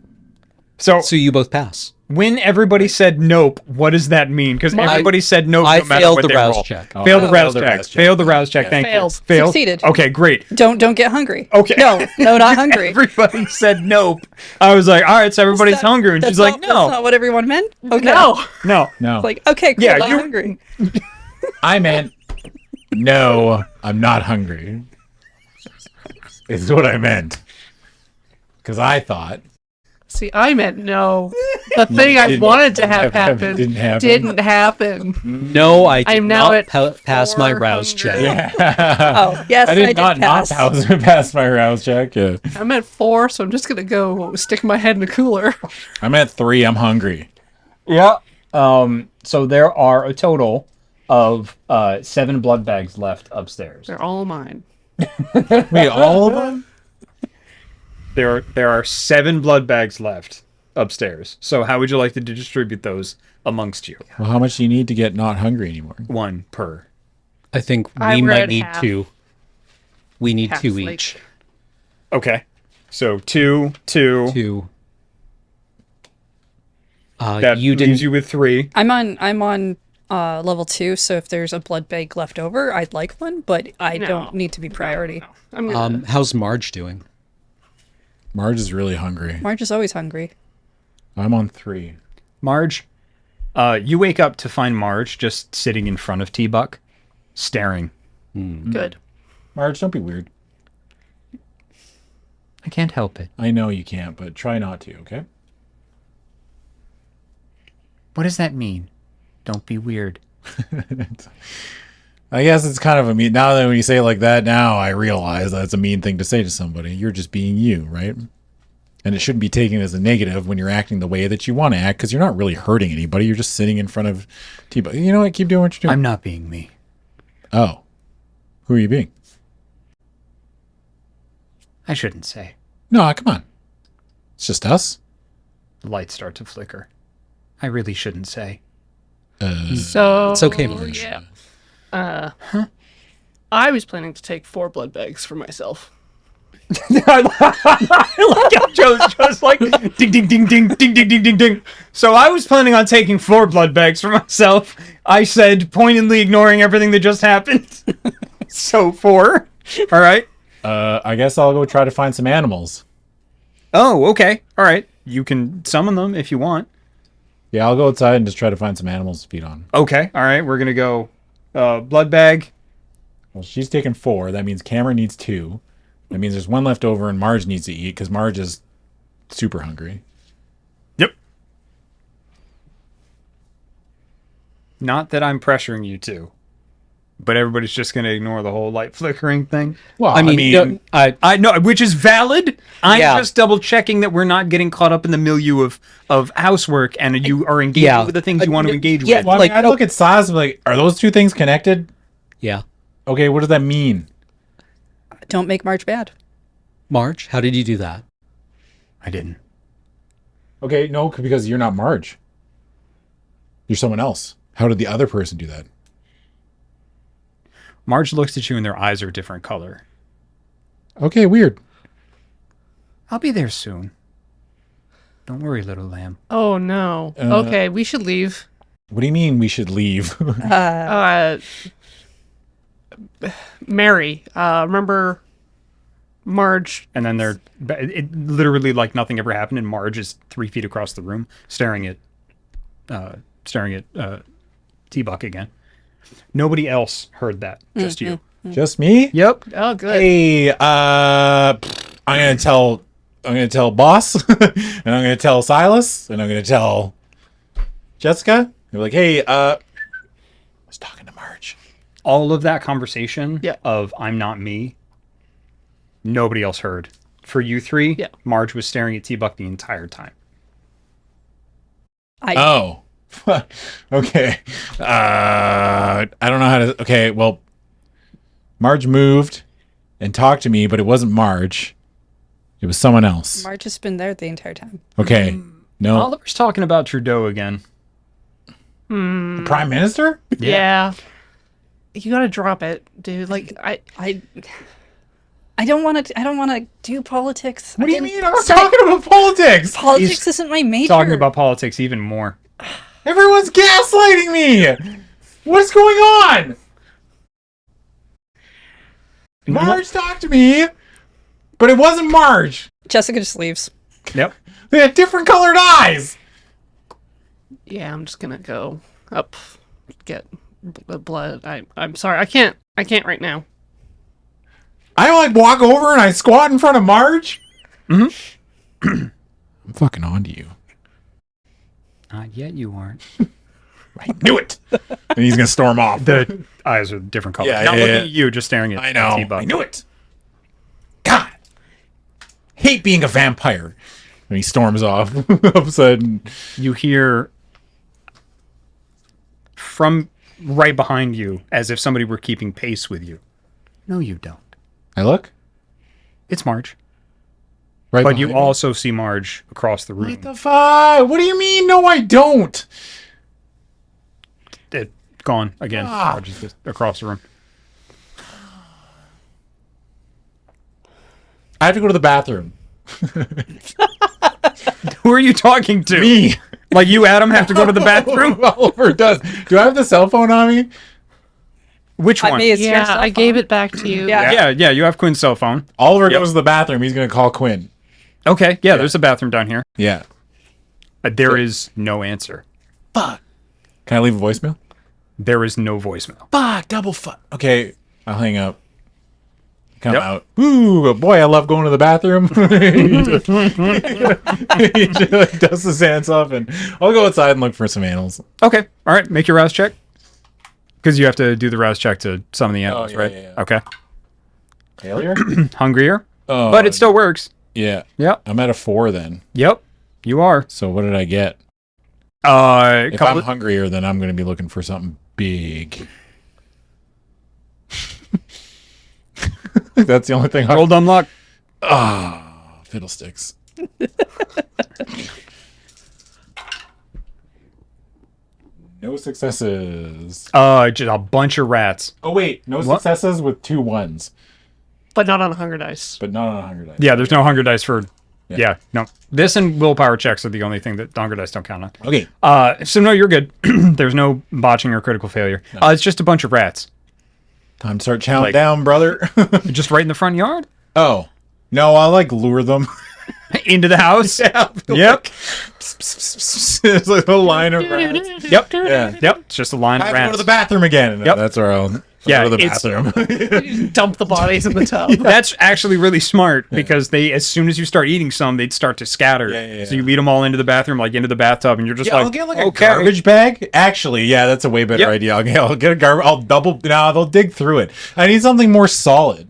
So So you both pass. when everybody said nope, what does that mean? Because everybody said nope I no matter failed what the they rouse roll. check. Oh, Failed the I rouse failed the check. rouse check. Failed the rouse check. Thank Failed. you. Failed. Succeeded. Okay, great. Don't get hungry. Okay. No, not hungry. Everybody said nope. I was like, all right, so everybody's That- hungry. And that's she's like, not, That's not what everyone meant? Okay. No. no. No. Like, okay, cool, Yeah, not you- hungry. I meant no, I'm not hungry. Is what I meant. Because I thought See, I meant no. The thing I didn't- wanted to have happen didn't happen. didn't happen. No, I did I'm now not at pass my 4 rouse hungry. check. Oh, yes, I did not pass. pass my rouse check. Yeah. I'm at 4, so I'm just gonna go stick my head in the cooler. I'm at 3. I'm hungry. Yeah. So there are a total of 7 blood bags left upstairs. They're all mine. Wait, all of them? There are 7 blood bags left upstairs. So how would you like to distribute those amongst you? Well, how much do you need to get not hungry anymore? 1 per. I think I we read might need half. 2. We need Half 2 slate. each. Okay. So 2, 2. 2. That You leaves didn't. you with 3. I'm on level 2, so if there's a blood bag left over, I'd like one, but I No. don't need to be priority. I'm gonna. How's Marge doing? Marge is really hungry. Marge is always hungry. I'm on 3. Marge, you wake up to find Marge just sitting in front of T-Buck, staring. Good. Marge, don't be weird. I can't help it. I know you can't, but try not to, okay? What does that mean? Don't be weird. I guess it's kind of a mean. Now that when you say it like that, now I realize that's a mean thing to say to somebody. You're just being you, right? And it shouldn't be taken as a negative when you're acting the way that you want to act, because you're not really hurting anybody. You're just sitting in front of T-Buck. You know what? Keep doing what you're doing. I'm not being me. Oh. Who are you being? I shouldn't say. No, come on. It's just us. The lights start to flicker. I really shouldn't say. So It's okay, Marge. Yeah. I was planning to take 4 blood bags for myself. I like how Joe's just like ding ding ding ding ding ding ding ding ding. So I was planning on taking 4 blood bags for myself. I said, pointedly ignoring everything that just happened. So 4. All right. I guess I'll go try to find some animals. Oh, okay. All right. You can summon them if you want. Yeah, I'll go outside and just try to find some animals to feed on. Okay. All right. We're gonna go blood bag. Well, she's taking 4. That means Cameron needs 2. That means there's 1 left over and Marge needs to eat because Marge is super hungry. Yep. Not that I'm pressuring you to, but everybody's just gonna ignore the whole light flickering thing. Well, I mean, no, I know, which is valid. I'm Yeah. just double checking that we're not getting caught up in the milieu of housework and you are engaging Yeah. with the things you want to engage yeah. with. well, I mean, like, I'd look at size and be like, are those 2 things connected? yeah. Okay, what does that mean? Don't make Marge bad. Marge, how did you do that? I didn't. Okay, no, because you're not Marge. You're someone else. How did the other person do that? Marge looks at you and their eyes are a different color. Okay, weird. I'll be there soon. Don't worry, little lamb. Oh no. Okay, we should leave. What do you mean we should leave? Mary, remember Marge? And then it literally like nothing ever happened, and Marge is 3 feet across the room, staring at T-Buck again. Nobody else heard that, just you. Just me? Yep. Oh, good. Hey, I'm gonna tell Boss, and I'm gonna tell Silas, and I'm gonna tell Jessica. They're like, hey, I was talking to Marge. all of that conversation Yeah. of I'm not me, nobody else heard. For you three, Yeah. Marge was staring at T-Buck the entire time. Oh. Okay. I don't know how to. Okay, well, Marge moved and talked to me, but it wasn't Marge. It was someone else. Marge has been there the entire time. Okay. No. Oliver's talking about Trudeau again. The Prime Minister? Yeah. You gotta drop it, dude. Like, I don't want to do politics. What do you mean? I'm not talking about politics. Politics isn't my major. Talking about politics even more. Everyone's gaslighting me. What's going on? Marge talked to me, but it wasn't Marge. Jessica just leaves. Yep. They had different colored eyes. yeah, I'm just gonna go up, get blood. I'm sorry, I can't right now. I like walk over and I squat in front of Marge. Mm-hmm. I'm fucking on to you. Not yet, you aren't. I knew it. And he's gonna storm off. The eyes are different colors. Yeah, Not yeah, looking yeah. at you, just staring at I know. T-Buck. I knew it. God, hate being a vampire. And he storms off. All of a sudden, You hear from right behind you as if somebody were keeping pace with you. No, you don't. I look It's Marge. right, But you behind me. also see Marge across the room. What the fuck? What do you mean? No, I don't. Gone again. Ah. Marge is just across the room. I have to go to the bathroom. Who are you talking to? Me. Like you, Adam, have to go to the bathroom? Oliver does. Do I have the cell phone on me? Which one? It's your Yeah, cell I phone. gave it back to you. Yeah. Yeah, you have Quinn's cell phone. Oliver goes to the bathroom. He's gonna call Quinn. Okay, yeah, there's a bathroom down here. Yeah. There is no answer. Fuck. Can I leave a voicemail? There is no voicemail. Fuck. Double fuck. Okay. I'll hang up. Come Yep. out. Ooh, boy, I love going to the bathroom. he just like, dusts his hands off, and I'll go outside and look for some animals. Okay, all right, make your rouse check. Because you have to do the rouse check to some of the animals, yeah, right? yeah. Okay. Failure? Hungrier, Oh, but it still works. yeah. Yep, I'm at a 4 then. yep, you are. So what did I get? Couple If I'm hungrier, then I'm going to be looking for something big. That's the only thing. roll dumb luck. Fiddlesticks. No successes. Just a bunch of rats. Oh wait, no What? successes with 2 1s, But not on a hunger dice. but not on a 100 dice. Yeah, there's no hunger dice for. Yeah. Yeah, no. This and willpower checks are the only thing that the hunger dice don't count on. Okay. So no, you're good. There's no botching or critical failure. It's just a bunch of rats, Time to start chowing Like- down, brother. just right in the front yard, Oh. No, I like lure them. into the house. Yeah. Yep. There's like a line of rats. Yep. Yeah. Yep. It's just a line I of have to go rats. to the bathroom again. Yep. That's where I'll Yeah, go to the it's- bathroom. Dump the bodies in the tub. That's actually really smart because they, as soon as you start eating some, they'd start to scatter. Yeah. So you lead them all into the bathroom, like into the bathtub, and you're just Yeah, like, I'll get like okay. a garbage bag. Actually, yeah, that's a way better Yep. idea. I'll get a garbage. I'll double. No, they'll dig through it. I need something more solid.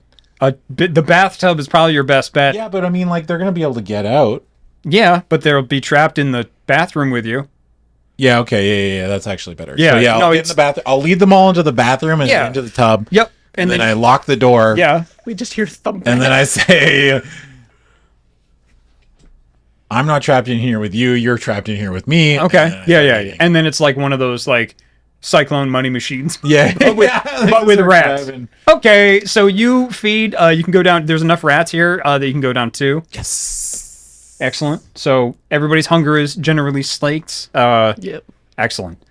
The bathtub is probably your best bet. Yeah, but I mean, like they're gonna be able to get out. Yeah, but they'll be trapped in the bathroom with you. Yeah. Okay. Yeah. That's actually better. Yeah, So, yeah. no, I'll get in it's- the bathroom. I'll lead them all into the bathroom and Yeah. into the tub. Yep. And then I lock the door. yeah. We just hear thumping. And then I say, I'm not trapped in here with you. You're trapped in here with me. Okay. Yeah. And then it's like one of those like cyclone money machines. Yeah. But with, Yeah, but with they're rats. driving. Okay, so you feed. You can go down. There's enough rats here that you can go down to. Yes. Excellent. So everybody's hunger is generally slaked. Yep. Excellent.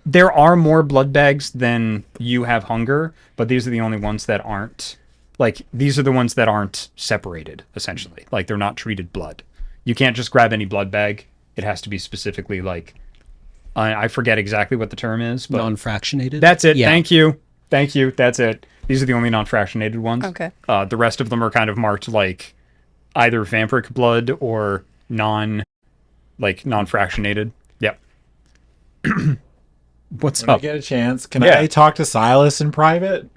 There are more blood bags than you have hunger, but these are the only ones that aren't. Like these are the ones that aren't separated. Essentially, like they're not treated blood. You can't just grab any blood bag. It has to be specifically like. I forget exactly what the term is, but Non-fractionated. that's it. Yeah. Thank you. That's it. These are the only non-fractionated ones. Okay. The rest of them are kind of marked like either vampiric blood or non-fractionated. Yep. What's When I up? get a chance, can Yeah. I talk to Silas in private?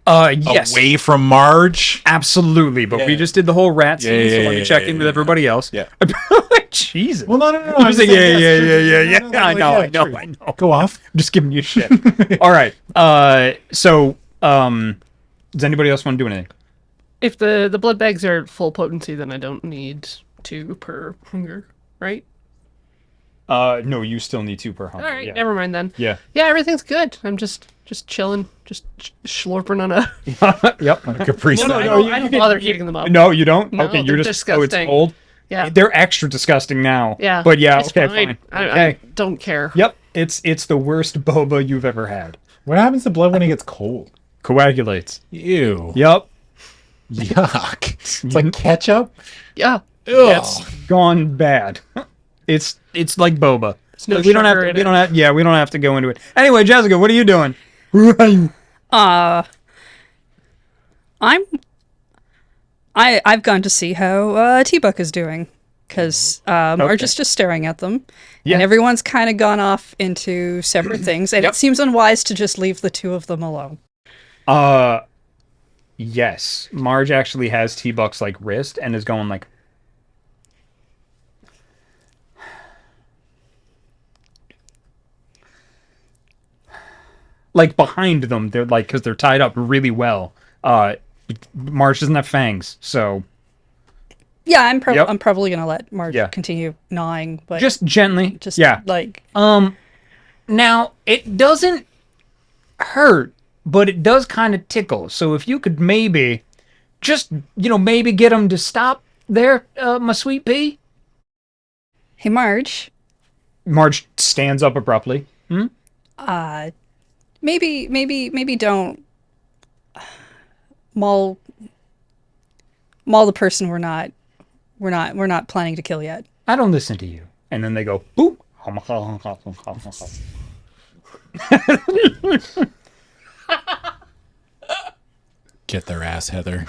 Yes. Away from Marge? Absolutely, but we Yeah. just did the whole rat scene, Yeah, so yeah, let me yeah, check yeah, in with yeah. everybody else. Yeah. Jesus. Well, no. I was like, yeah. I I know. Go off. I'm just giving you shit. All right. So, does anybody else want to do anything? If the blood bags are full potency, then I don't need 2 per hunger, right? No, you still need 2 per hunger. All right, Yeah. never mind then. Yeah. Yeah, everything's good. I'm just chilling, just slurping on a. Yep. Capri Well, Sun. I don't bother heating them up. No, you don't. No, Okay, you're they're just. Oh, it's disgusting. cold. Yeah. They're extra disgusting now. Yeah. But yeah. It's Okay. fine. Fine. I Okay. don't care. Yep. It's the worst boba you've ever had. What happens to blood when it gets cold? Coagulates. Ew. Yep. Yuck. It's like ketchup. Yeah. It's gone bad. It's like boba. no Like, we don't have sugar to, in we it. don't have we don't have to go into it. Anyway, Jessica, what are you doing? I've gone to see how T-Buck is doing because Marge Okay. is just staring at them, Yeah. and everyone's kind of gone off into separate things, and Yep. it seems unwise to just leave the 2 of them alone. Yes. Marge actually has T-Buck's like wrist and is going like behind them. They're like because they're tied up really well. Marge doesn't have fangs, so Yeah, I'm Yep. probably gonna let Marge Yeah. continue gnawing, but just gently. just yeah. like Now, it doesn't hurt, but it does kind of tickle. So if you could maybe just, maybe get them to stop there, my sweet pea. hey Marge, Marge stands up abruptly. maybe don't maul the person we're not planning to kill yet. I don't listen to you. And then they go, boop. Get their ass, Heather.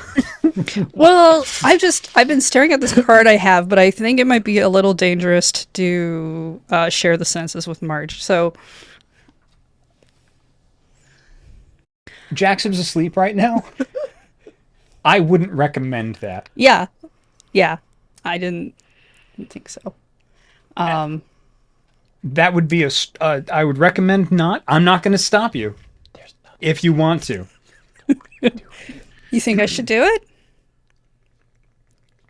Well, I've been staring at this card I have, but I think it might be a little dangerous to do share the senses with Marge. So Jackson's asleep right now. I wouldn't recommend that. yeah, I didn't think so. That would be I would recommend not. I'm not going to stop you if you want to. You think I should do it,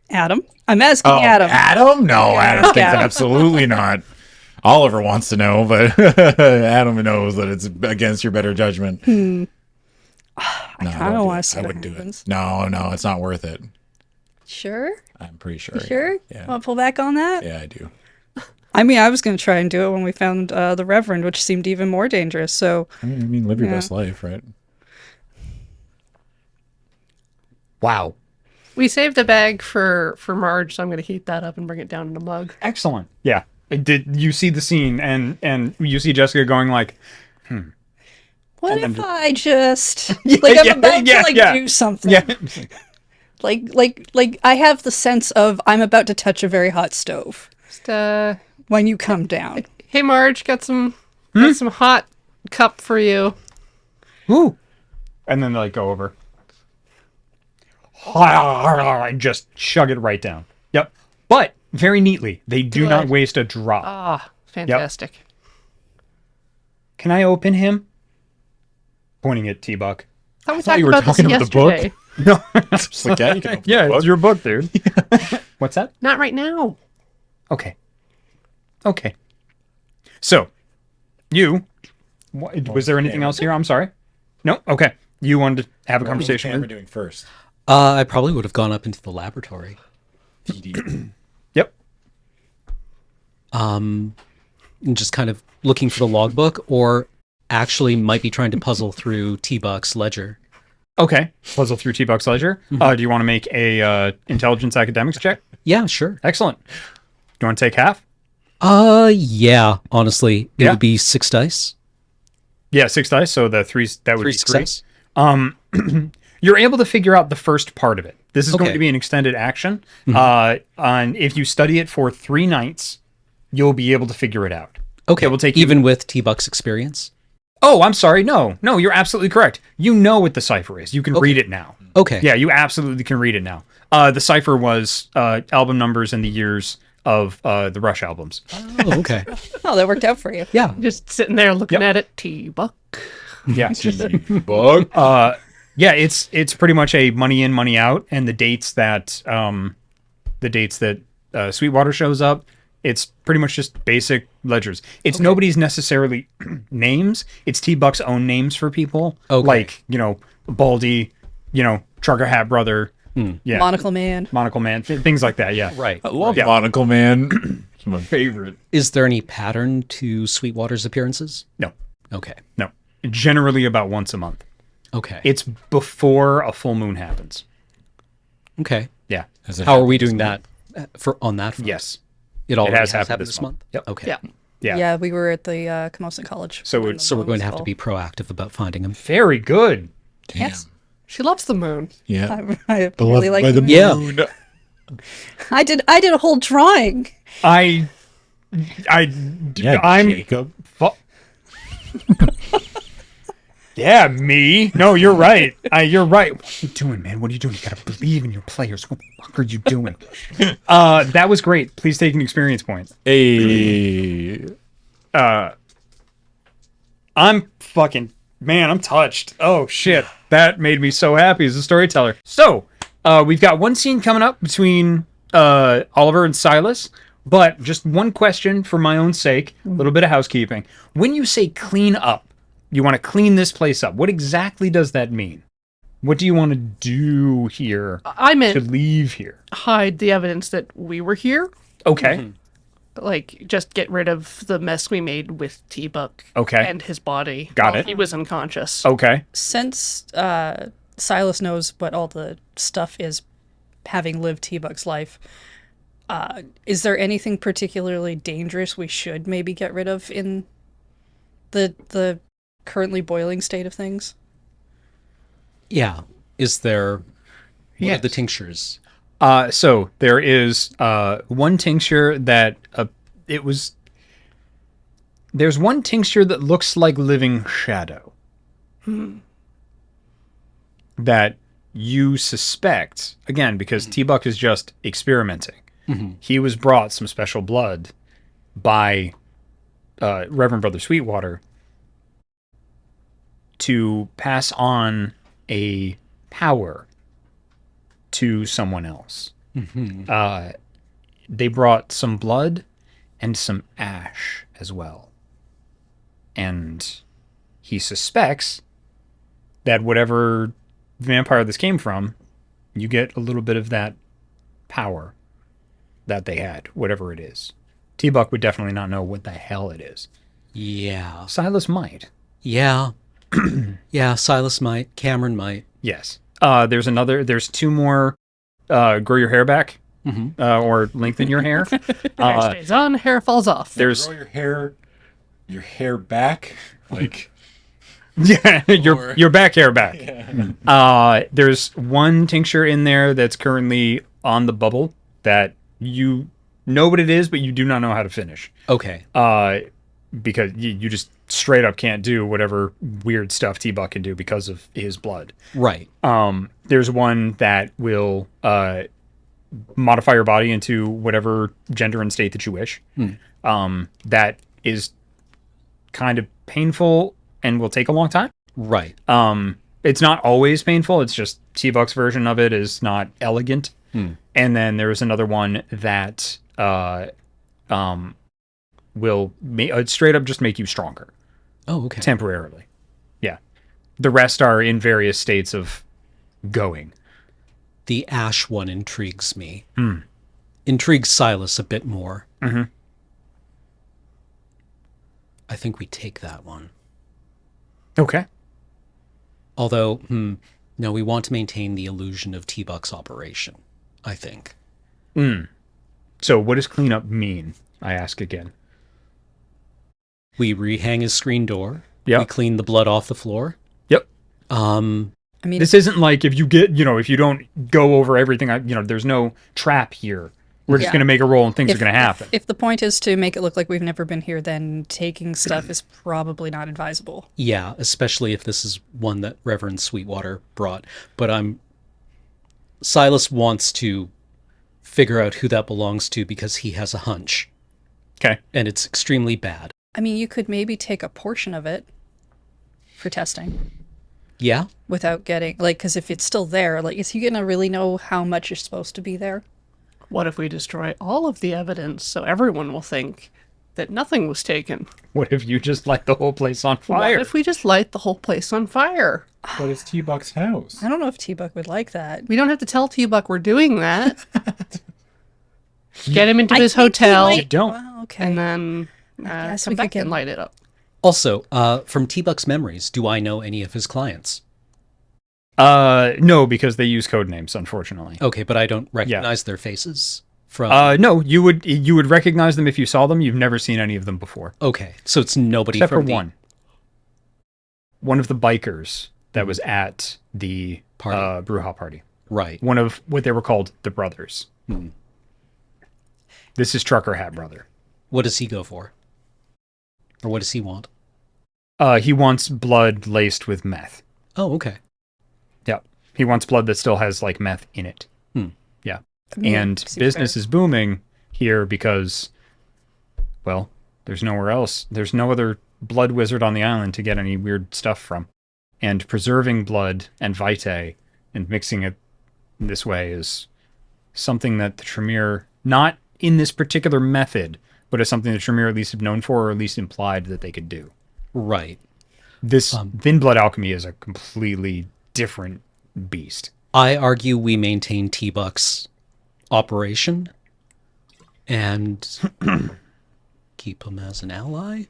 Adam? I'm asking Adam. Adam? No, Adam thinks Yeah. absolutely not. Oliver wants to know, but Adam knows that it's against your better judgment. I No, kind don't of do want it. to see I what wouldn't do happens. it. No, it's not worth it. Sure, I'm pretty sure. sure. Yeah. Want to pull back on that? Yeah, I do. I mean, I was going to try and do it when we found the Reverend, which seemed even more dangerous. So I mean, live your Yeah. best life, right? Wow. We saved a bag for Marge, so I'm going to heat that up and bring it down in a mug. Excellent. Yeah. Did you see the scene and you see Jessica going like, what And if then I just Yeah, like I'm yeah, about yeah, to like yeah. do something? yeah. Like I have the sense of I'm about to touch a very hot stove Just, when you come down. hey Marge, got some hot cup for you. Ooh. And then they like go over. And just chug it right down. Yep. But very neatly. They do not Good. waste a drop. Ah, fantastic. Can I open him? Pointing at T-Buck. I thought you were talking about the book. yesterday. No. Just like, yeah, you can open Yeah, the book. it's your book, dude. What's that? Not right now. Okay. Okay. So, was there anything else here? I'm sorry. No? Okay. You wanted to have a What was conversation Cameron with... doing first? I probably would have gone up into the laboratory. TD. Yep. And just kind of looking for the logbook, or actually might be trying to puzzle through T-Buck's ledger. Okay. Puzzle through T-Buck's ledger. Do you want to make a intelligence academics check? Yeah, sure. Excellent. Do you want to take half? Yeah, honestly. It Yeah. would be 6 dice. Yeah, 6 dice. So the threes, that would 3 be 3. success. You're able to figure out the first part of it. This is going Okay. to be an extended action. And if you study it for 3 nights, you'll be able to figure it out. Okay, It will take you- even with T-Buck's experience. Oh, I'm sorry. No, you're absolutely correct. You know what the cipher is. You can read it now. Okay. Yeah, you absolutely can read it now. The cipher was album numbers and the years of the Rush albums. Oh, okay. Oh, that worked out for you. Yeah. Just sitting there looking at it. T-Buck. Yeah. Bug. Yeah, it's pretty much a money in, money out, and the dates that Sweetwater shows up, it's pretty much just basic ledgers. It's nobody's necessarily names. It's T-Buck's own names for people. Okay. Like, Baldy, Trucker Hat Brother, yeah, Monocle Man. Monocle Man, things like that, yeah. Right. I love Monocle Man. It's my favorite. Is there any pattern to Sweetwater's appearances? No, Okay. generally about once a month. Okay. It's before a full moon happens. Okay. Yeah. Has it How are we happened doing that on that front? Yes. It already has has happened happened this this month. month? Yep. Okay. Yeah. Yeah. Yeah, we were at the Camosun College. So when we're- the So we're moon going was to have to full. be proactive about finding him. Very good. Damn. Yes. She loves the moon. Yeah. I Beloved really like by the the Yeah. moon. I did a whole drawing. I'm Jacob. Yeah, me. No, you're right. You're right. What are you doing, man? What are you doing? You gotta believe in your players. What the fuck are you doing? That was great. Please take an experience point. Hey. I'm touched. Oh shit. That made me so happy as a storyteller. So, we've got one scene coming up between Oliver and Silas, but just one question for my own sake, a little bit of housekeeping. When you say clean up, you want to clean this place up. What exactly does that mean? What do you want to do here I to meant leave here? hide the evidence that we were here. Okay. Like, just get rid of the mess we made with T-Buck Okay. and his body. Got while it. He was unconscious. Okay. Since Silas knows what all the stuff is, having lived T-Buck's life, is there anything particularly dangerous we should maybe get rid of in the currently boiling state of things? Yeah. Is there... What Yes. are the tinctures? So there is one tincture that there's one tincture that looks like living shadow that you suspect, again, because T-Buck is just experimenting. He was brought some special blood by Reverend Brother Sweetwater to pass on a power to someone else. They brought some blood and some ash as well. And he suspects that whatever vampire this came from, you get a little bit of that power that they had, whatever it is. T-Buck would definitely not know what the hell it is. Yeah. Silas might. Yeah. Yeah, Silas might. Cameron might. Yes. There's two more grow your hair back or lengthen your hair. Hair stays on, hair falls off. There's Grow your hair back. Like, yeah, your back hair back. There's one tincture in there that's currently on the bubble that you know what it is, but you do not know how to finish. Okay. Because you just straight up can't do whatever weird stuff T-Buck can do because of his blood. Right. There's one that will modify your body into whatever gender and state that you wish. That is kind of painful and will take a long time. Right. It's not always painful. It's just T-Buck's version of it is not elegant. And then there's another one that will straight up just make you stronger Oh, okay. temporarily. Yeah. The rest are in various states of going. The ash one intrigues me. Intrigues Silas a bit more. I think we take that one. Okay. Although, no, we want to maintain the illusion of T-Buck's operation, I think. So what does cleanup mean? I ask again. We rehang his screen door. Yep. We clean the blood off the floor. Yep. I mean, This isn't like if you don't go over everything, there's no trap here. We're just Yeah. going to make a roll and things are going to happen. If the point is to make it look like we've never been here, then taking stuff is probably not advisable. Yeah, especially if this is one that Reverend Sweetwater brought. But Silas wants to figure out who that belongs to because he has a hunch. Okay. And it's extremely bad. I mean, you could maybe take a portion of it for testing Yeah? without getting, like, because if it's still there, like, is he going to really know how much is supposed to be there? What if we destroy all of the evidence so everyone will think that nothing was taken? What if you just light the whole place on fire? What if we just light the whole place on fire? But it's T-Buck's house. I don't know if T-Buck would like that. We don't have to tell T-Buck we're doing that. Get him into I his think he hotel, You might- don't. Well, okay. and then guess come we could back get- and light it up. Also, from T-Buck's memories, do I know any of his clients? No, because they use code names, unfortunately. Okay, but I don't recognize their faces from... No, you would recognize them if you saw them. You've never seen any of them before. Okay, so it's nobody Except for from the one. One of the bikers that was at the Party. Brewha party. Right. One of what they were called the brothers. Hmm. This is Trucker Hat Brother. What does he go for? Or what does he want? He wants blood laced with meth. Oh, okay. Yeah. He wants blood that still has like meth in it. Hmm. Yeah. Yeah, And seems business fair. is booming here because, well, there's nowhere else. There's no other blood wizard on the island to get any weird stuff from. And preserving blood and vitae and mixing it this way is something that the Tremere, not in this particular method, but is something the Tremere at least have known for, or at least implied that they could do. Right. This thin blood alchemy is a completely different beast. I argue we maintain T-Buck's operation and keep him as an ally.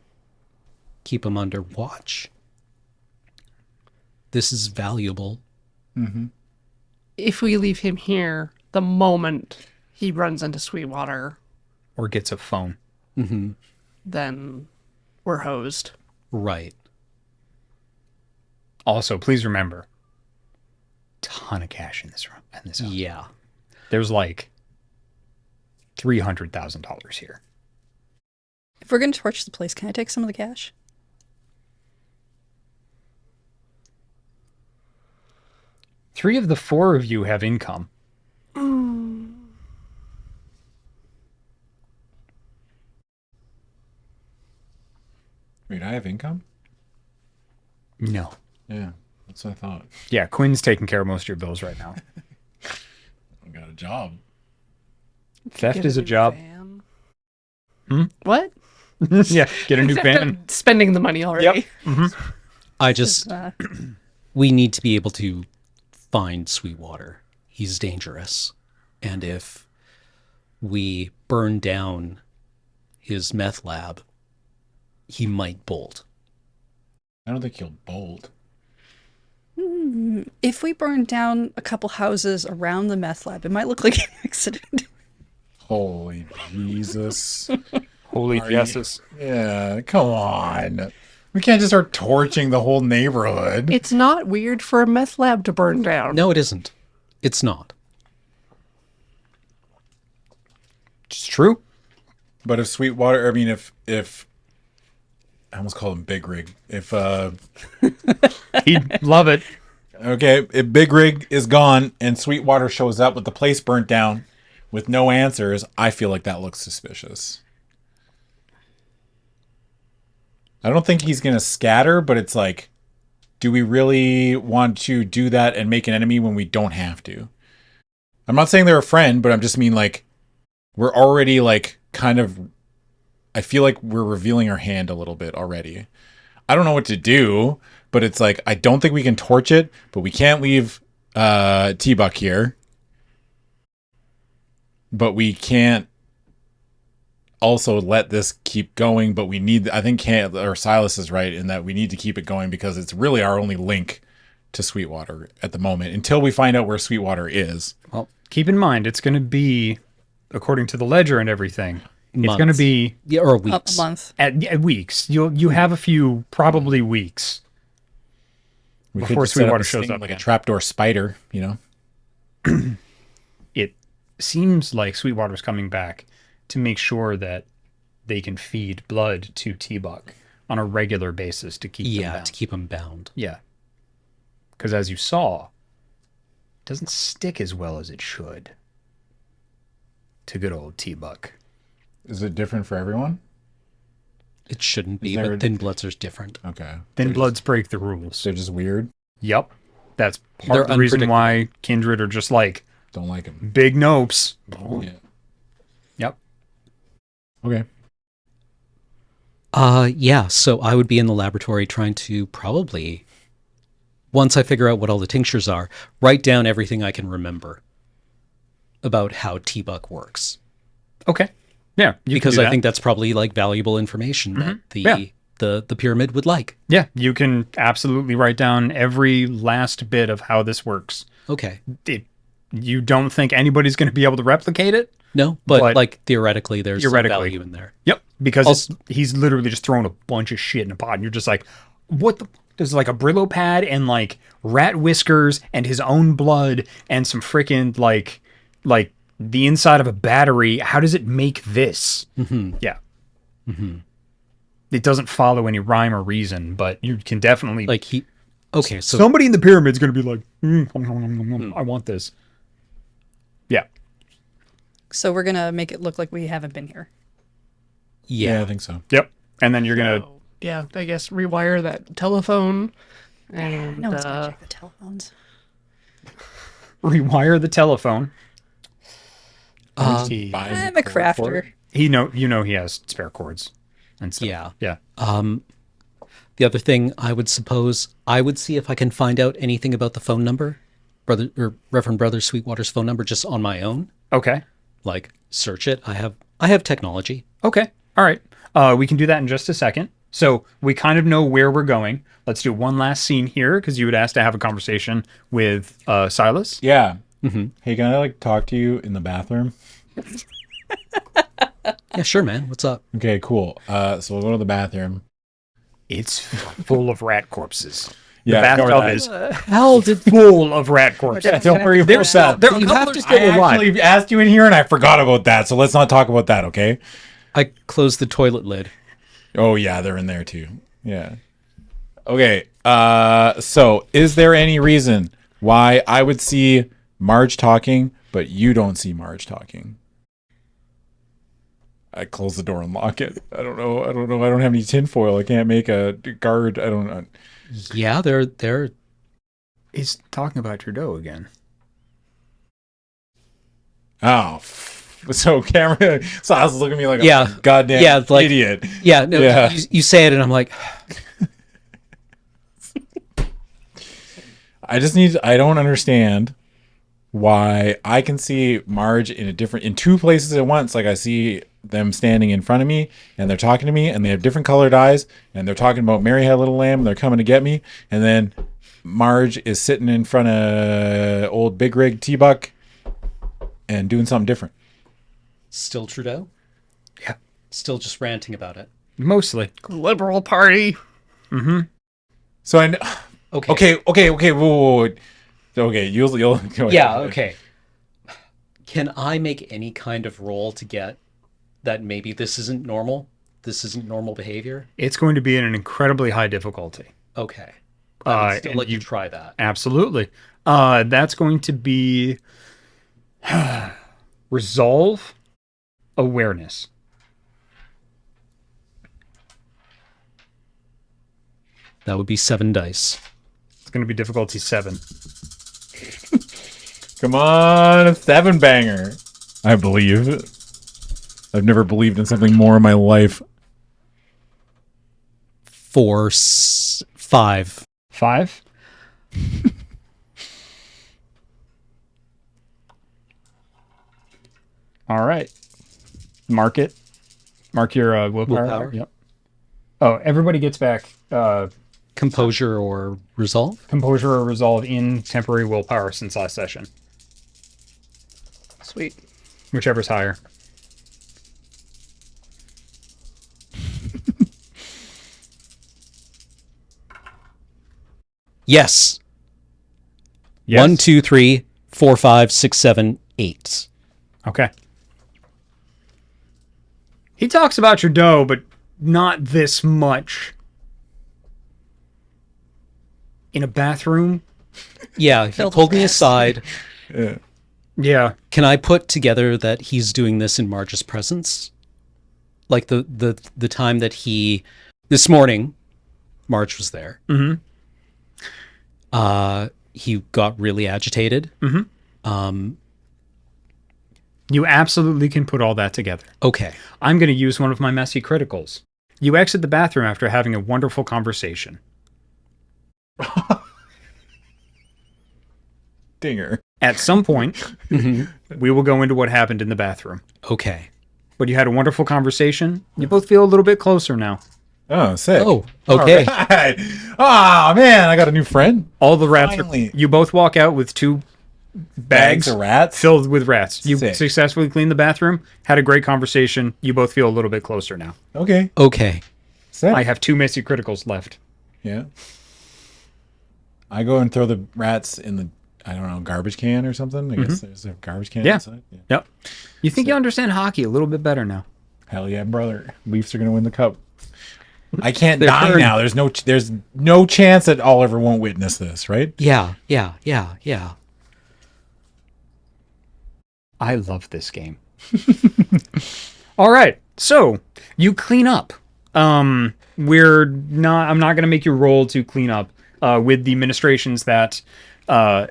Keep him under watch. This is valuable. If we leave him here, the moment he runs into Sweetwater, Or gets a phone. then we're hosed. Right. Also, please remember, ton of cash in this room. In this house. Yeah. There's like $300,000 here. If we're going to torch the place, can I take some of the cash? Three of the four of you have income. Wait, I have income? No. Yeah, that's what I thought. Yeah, Quinn's taking care of most of your bills right now. I got a job. Theft Get is a new job. van. What? Yeah, get a new van. Spending the money already. I just... Uh, we need to be able to find Sweetwater. He's dangerous. And if we burn down his meth lab, he might bolt. I don't think he'll bolt. if we burn down a couple houses around the meth lab, it might look like an accident. Holy Jesus. Holy Are you- Jesus. Yeah, come on. We can't just start torching the whole neighborhood. It's not weird for a meth lab to burn down. No, it isn't. It's not. It's true. But if Sweetwater, I mean, if I almost called him Big Rig. If He'd love it. okay, if Big Rig is gone and Sweetwater shows up with the place burnt down with no answers, I feel like that looks suspicious. I don't think he's gonna scatter, but it's like, do we really want to do that and make an enemy when we don't have to? I'm not saying they're a friend, but I'm just mean like we're already like kind of, I feel like we're revealing our hand a little bit already. I don't know what to do, but it's like I don't think we can torch it, but we can't leave T-Buck here. But we can't also let this keep going, but we need, I think Silas is right in that we need to keep it going because it's really our only link to Sweetwater at the moment until we find out where Sweetwater is. Well, keep in mind, it's going to be, according to the ledger and everything, it's going to Months. be Yeah, or A weeks. month. at weeks. You have a few, probably weeks. We Before could just set up Sweetwater a shows sting up like a again. trapdoor spider, you know. It seems like Sweetwater's coming back to make sure that they can feed blood to T-Buck on a regular basis to keep them bound. To keep him bound. Yeah. Because as you saw, it doesn't stick as well as it should to good old T-Buck. Is it different for everyone? It shouldn't be, there- but Thin Bloods are different. Okay. Thin Bloods break the rules. They're just weird. Yep. That's part They're of the reason unpredictable. why Kindred are just like Don't like them. big nopes. Yeah. Yep. Okay. Yeah, so I would be in the laboratory trying to probably, once I figure out what all the tinctures are, write down everything I can remember about how T-Buck works. Okay. Yeah. You Because can do I that. think that's probably like valuable information that Yeah. the pyramid would like. Yeah, you can absolutely write down every last bit of how this works. Okay. You don't think anybody's going to be able to replicate it? No, but But- like theoretically there's some Theoretically. value in there. Yep. Because Also- he's literally just throwing a bunch of shit in a pot, and you're just like, what the? There's like a Brillo pad and like rat whiskers and his own blood and some freaking like the inside of a battery. How does it make this? Mm-hmm. Yeah. Mm-hmm. It doesn't follow any rhyme or reason, but you can definitely Like he Okay, so somebody in the pyramid's going to be like, I want this. Yeah. So we're gonna make it look like we haven't been here. Yeah, yeah. I think so. Yep. And then you're going to Oh, yeah, I guess rewire that telephone. And No one's gonna check the telephones. rewire the telephone. Uh, he, I'm a crafter. he he has spare cords and stuff. Yeah. Yeah. The other thing I would suppose I would see if I can find out anything about the phone number, Reverend Brother Sweetwater's phone number, just on my own. Okay. Like search it. I have technology. Okay. All right. We can do that in just a second. So we kind of know where we're going. Let's do one last scene here because you would ask to have a conversation with Silas. Yeah. Mm-hmm. Hey, can I like talk to you in the bathroom? Yeah, sure, man. What's up? Okay, cool. So we'll go to the bathroom. It's full of rat corpses. Yeah, the ignore bathtub that. is Hell did full of rat corpses. Yeah, don't worry about that. There are a You couple have are to still I alive. actually asked you in here and I forgot about that, so let's not talk about that, okay? I closed the toilet lid. Oh yeah, they're in there too. Yeah. Okay. So is there any reason why I would see Marge talking, but you don't see Marge talking? I close the door and lock it. I don't know. I don't have any tinfoil. I can't make a guard. I don't know. Yeah, they're He's talking about Trudeau again. Oh. So camera Silas is looking at me like Yeah. a goddamn Yeah, like- idiot. yeah, no, Yeah. You say it and I'm like, I don't understand why I can see Marge in two places at once. Like I see them standing in front of me and they're talking to me and they have different colored eyes and they're talking about Mary Had a Little Lamb and they're coming to get me. And then Marge is sitting in front of old Big Rig T-Buck and doing something different. still Trudeau? Yeah. Still just ranting about it. Mostly. Liberal Party. So I know. Okay. Okay. Whoa. Okay, you'll go ahead. Yeah, okay. Can I make any kind of roll to get that maybe this isn't normal? This isn't normal behavior? It's going to be in an incredibly high difficulty. Okay. I would still and let you try that. Absolutely. That's going to be resolve awareness. That would be 7 dice. It's going to be difficulty 7. Come on, a 7 banger. I believe. I've never believed in something more in my life. 4, 5. 5. All right. Mark it. Mark your willpower. Willpower. Yep. Oh, everybody gets back Composure or resolve? composure or resolve in temporary willpower since last session, Sweet. whichever's higher. Yes. Yes. 1, 2, 3, 4, 5, 6, 7, 8. Okay. He talks about your dough, but not this much. In a bathroom? Yeah, he Filled pulled with me rats. aside. Yeah. Yeah. Can I put together that he's doing this in Marge's presence? Like the time that this morning, Marge was there. Mm-hmm. He got really agitated. You absolutely can put all that together. Okay. I'm going to use one of my messy criticals. You exit the bathroom after having a wonderful conversation. Dinger. At some point, we will go into what happened in the bathroom. Okay. But you had a wonderful conversation. You both feel a little bit closer now. Oh, sick. Oh, okay. All right. Oh, man, I got a new friend. All the rats. Finally. You both walk out with 2 bags of rats? filled with rats. You Sick. successfully cleaned the bathroom, had a great conversation. You both feel a little bit closer now. Okay. Okay. Sick. I have 2 messy criticals left. Yeah. I go and throw the rats in the, I don't know, garbage can or something. I guess there's a garbage can Yeah. inside. Yeah. Yep. You think you understand hockey a little bit better now. Hell yeah, brother. Leafs are going to win the cup. I can't They're die hurt. now. There's no chance that Oliver won't witness this, right? Yeah. I love this game. All right. So you clean up. I'm not going to make you roll to clean up with the ministrations that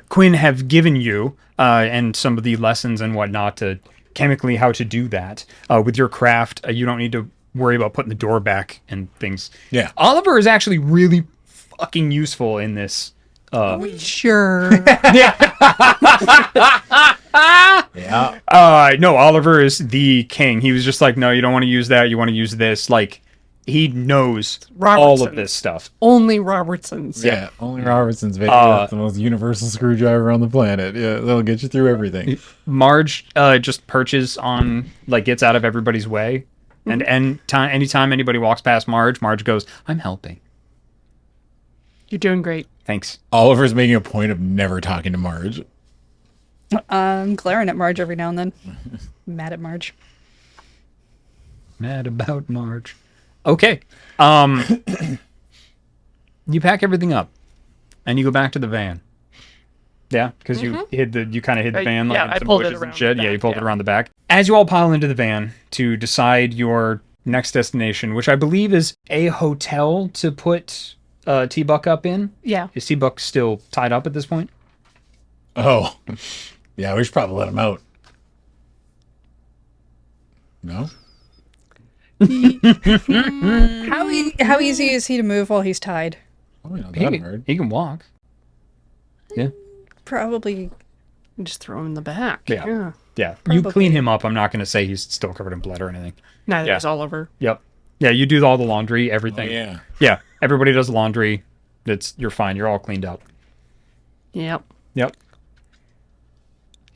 Quinn have given you and some of the lessons and whatnot to chemically how to do that with your craft. You don't need to worry about putting the door back and things. Yeah. Oliver is actually really fucking useful in this. Sure. Yeah. No, Oliver is the king. He was just like, no, you don't want to use that. You want to use this. Like, he knows all of this stuff. Only Robertsons. Yeah. Only Robertson's baby. That's the most universal screwdriver on the planet. Yeah. That'll get you through everything. Marge just perches on, like, gets out of everybody's way. And anytime anybody walks past Marge goes, I'm helping. You're doing great. Thanks. Oliver's making a point of never talking to Marge. I'm glaring at Marge every now and then. Mad at Marge. Mad about Marge. Okay. You pack everything up and you go back to the van. Yeah, because you kind of hid the van like yeah, in I some pulled it bushes and around shit. the Yeah, you back, pulled it yeah. around the back. As you all pile into the van to decide your next destination, which I believe is a hotel to put T-Buck up in. Yeah. Is T-Buck still tied up at this point? Oh. Yeah, we should probably let him out. No? How easy is he to move while he's tied? Probably not He that can, hard. he can walk. Yeah. Probably. Just throw him in the back. Yeah. Yeah. You Probably. clean him up. I'm not going to say he's still covered in blood or anything. Neither Yeah. is Oliver. Yep. Yeah, you do all the laundry, everything. Oh, yeah. Yeah, everybody does laundry. You're fine. You're all cleaned up. Yep. Yep.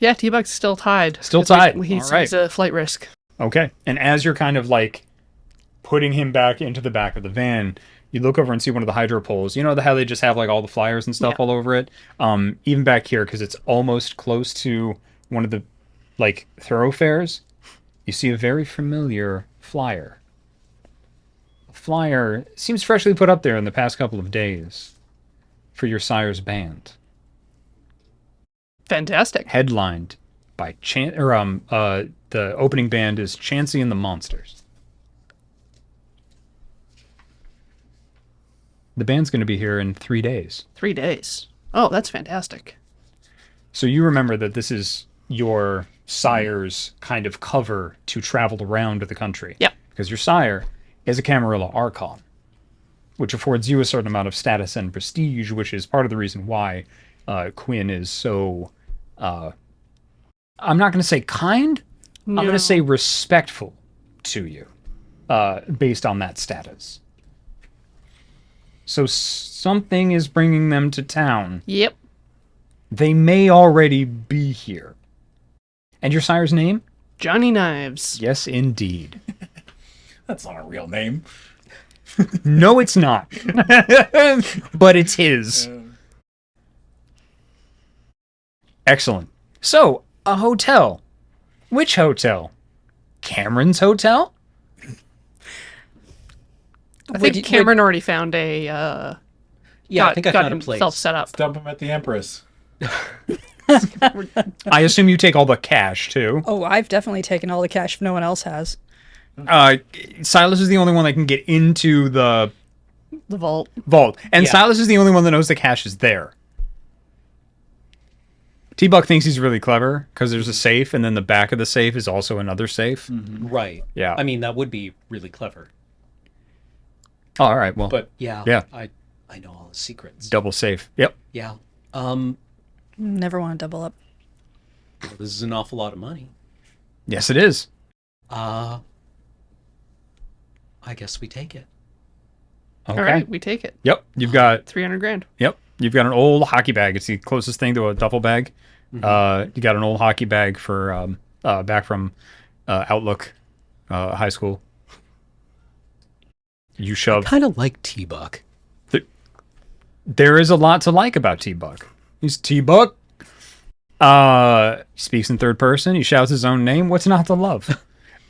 Yeah, T-Buck's still tied. Still 'Cause tied. He's, All right. he's a flight risk. Okay. And as you're kind of like putting him back into the back of the van, you look over and see one of the hydro poles. You know how they just have like all the flyers and stuff all over it? Even back here, because it's almost close to one of the like thoroughfares, you see a very familiar flyer. A flyer seems freshly put up there in the past couple of days for your sire's band. Fantastic. Headlined by the opening band is Chansey and the Monsters. The band's going to be here in 3 days. 3 days. Oh, that's fantastic. So you remember that this is your sire's kind of cover to travel around the country. Yep. Because your sire is a Camarilla Archon, which affords you a certain amount of status and prestige, which is part of the reason why Quinn is so... I'm not going to say kind. I'm going to say respectful to you based on that status. So something is bringing them to town. Yep. They may already be here. And your sire's name? Johnny Knives. Yes, indeed. That's not a real name. No, it's not. But it's his. Excellent. So, a hotel. Which hotel? Cameron's hotel? I think Cameron already found a. Yeah, I think I got found a place. himself set up. Dump him at the Empress. I assume you take all the cash too. Oh, I've definitely taken all the cash if no one else has. Silas is the only one that can get into the The vault. vault, and Yeah. Silas is the only one that knows the cash is there. T-Buck thinks he's really clever because there's a safe, and then the back of the safe is also another safe. Right. Yeah. I mean, that would be really clever. Oh, all right, well, But yeah, Yeah. I know all the secrets. double safe. Yep. Yeah. Never want to double up. This is an awful lot of money. Yes, it is. I guess we take it. Okay. All right, we take it. Yep. You've got 300 grand. Yep. You've got an old hockey bag. It's the closest thing to a duffel bag. You got an old hockey bag for back from Outlook High School. You shove. Kind of like T-Buck. There is a lot to like about T-Buck. He's T-Buck. He speaks in third person. He shouts his own name. What's not to love?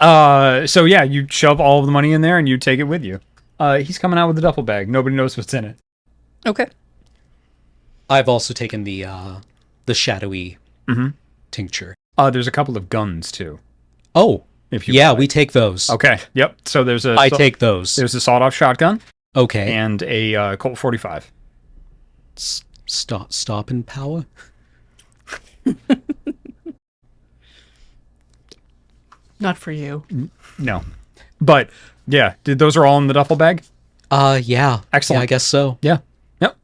So yeah, you shove all of the money in there and you take it with you. He's coming out with a duffel bag. Nobody knows what's in it. Okay. I've also taken the shadowy tincture. There's a couple of guns too. Oh, If you yeah, would we like. take those. Okay. Yep. So there's a. I take those. There's a sawed-off shotgun Okay. and a Colt 45. Stop in power. Not for you. No, but yeah, those are all in the duffel bag. Yeah. Excellent. Yeah, I guess so. Yeah. Yep.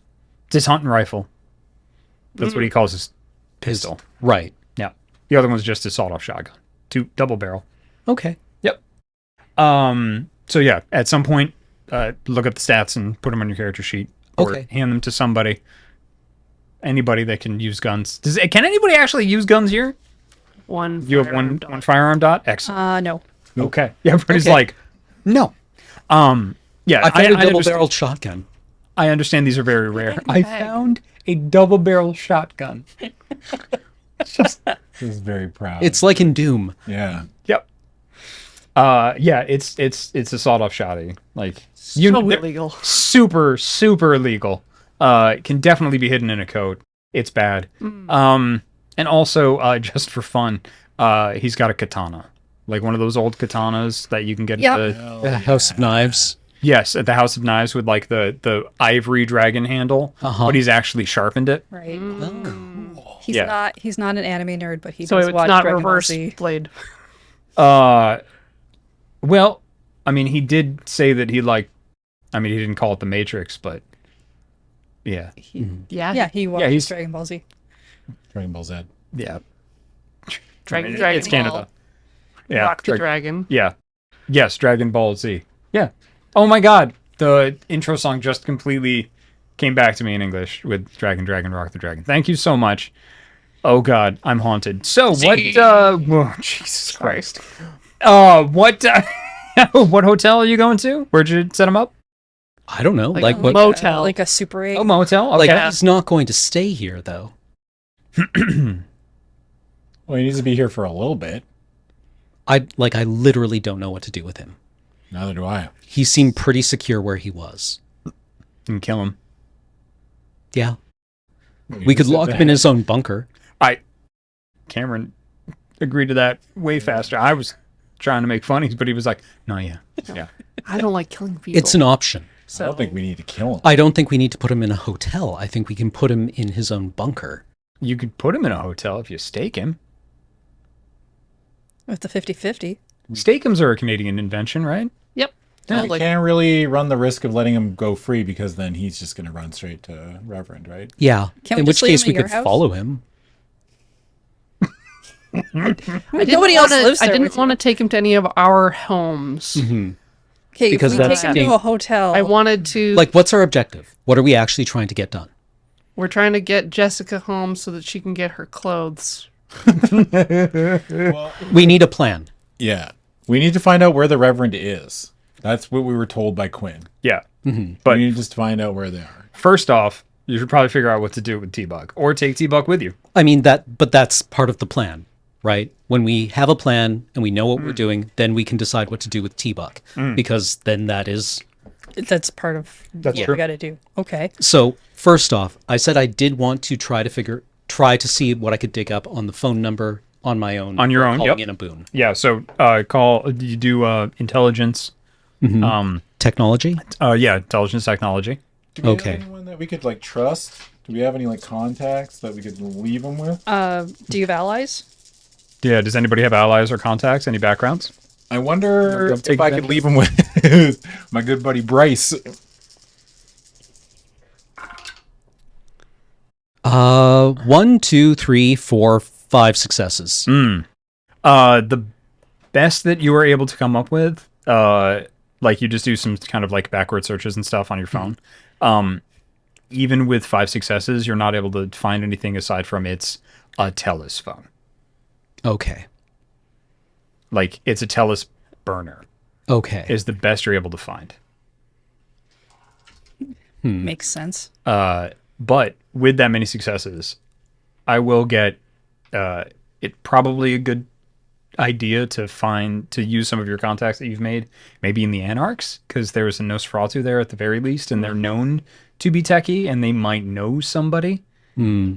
It's his hunting rifle. That's what he calls his pistol. Right. Yeah. The other one's just his sawed-off shotgun. Double barrel. Okay. Yep. So yeah, at some point, look up the stats and put them on your character sheet, or Okay. hand them to somebody. Anybody that can use guns. Can anybody actually use guns here? One. You have firearm one dot. firearm dot. Excellent. No. Okay. Yeah, everybody's Okay. like, no. Yeah, I found a understand- double-barreled shotgun. I understand these are very rare. in the I bag. found a double barrel shotgun. This is very proud. It's like in Doom. yeah. Yep. Yeah, it's a sawed off shotty. Like So they're illegal. super illegal. It can definitely be hidden in a coat. It's bad. And also just for fun, he's got a katana. Like one of those old katanas that you can get Yep. at the House of Knives. yes, at the House of Knives with like the ivory dragon handle, but he's actually sharpened it. Right. Oh. He's not an anime nerd, but he So does it's watch not Dragon Ball reverse Z. blade. Well, I mean, he did say that he liked. I mean, he didn't call it the Matrix, but yeah, Yeah. Yeah, he watches he's- Dragon Ball Z. Dragon Ball Z. yeah. Dragon, I mean, Dragon it's Ball. Canada. Yeah, Rock the Dragon. yeah, yes, Dragon Ball Z. Yeah. Oh my God, the intro song just completely came back to me in English with Dragon, Rock the Dragon. Thank you so much. Oh God, I'm haunted. So what? Oh, Jesus Christ. What? What hotel are you going to? Where'd you set him up? I don't know. Like a what? motel. Like a Super 8. Oh, motel. Like Okay. he's not going to stay here though. Well, he needs to be here for a little bit. I literally don't know what to do with him. Neither do I. He seemed pretty secure where he was. You can kill him. Yeah. We could lock him in his own bunker. Cameron agreed to that way faster. I was trying to make funnies, but he was like, "No, yeah." I don't like killing people. It's an option. I So don't think we need to kill him. I don't think we need to put him in a hotel. I think we can put him in his own bunker. You could put him in a hotel if you stake him. With the 50-50. Stakeums are a Canadian invention, right? Yep. Yeah, We like- can't really run the risk of letting him go free because then he's just going to run straight to Reverend, right? Yeah. Can't we in just which leave case him we at your could house? follow him. Nobody else lives there I with didn't want to take him to any of our homes. Okay, Because if we that's take him being- to a hotel. I wanted to. Like, what's our objective? What are we actually trying to get done? We're trying to get Jessica home so that she can get her clothes. We need a plan. Yeah. We need to find out where the Reverend is. That's what we were told by Quinn. Yeah. But But we need to just find out where they are. first off, you should probably figure out what to do with T-Bug, or take T-Bug with you. I mean but that's part of the plan. right? When we have a plan and we know what we're doing, then we can decide what to do with T-Buck, because then that is... That's part of what true. we got to do. Okay. So first off, I said I did want to try to see what I could dig up on the phone number on my own. On your for own, calling yep. in a boon. Yeah, so you do intelligence. Technology? Yeah, intelligence technology. Do we Okay. have anyone that we could like trust? Do we have any like contacts that we could leave them with? Do you have allies? Yeah, does anybody have allies or contacts? Any backgrounds? I wonder Don't take if I that. could leave them with my good buddy Bryce. 1, 2, 3, 4, 5 successes. The best that you were able to come up with, like you just do some kind of like backward searches and stuff on your phone. Even with 5 successes, you're not able to find anything aside from it's a TELUS phone. Okay. Like it's a TELUS burner Okay. is the best you're able to find. Makes sense. But with that many successes, I will get it probably a good idea to use some of your contacts that you've made, maybe in the Anarchs, because there's a Nosferatu there at the very least, and they're known to be techie, and they might know somebody. Yeah,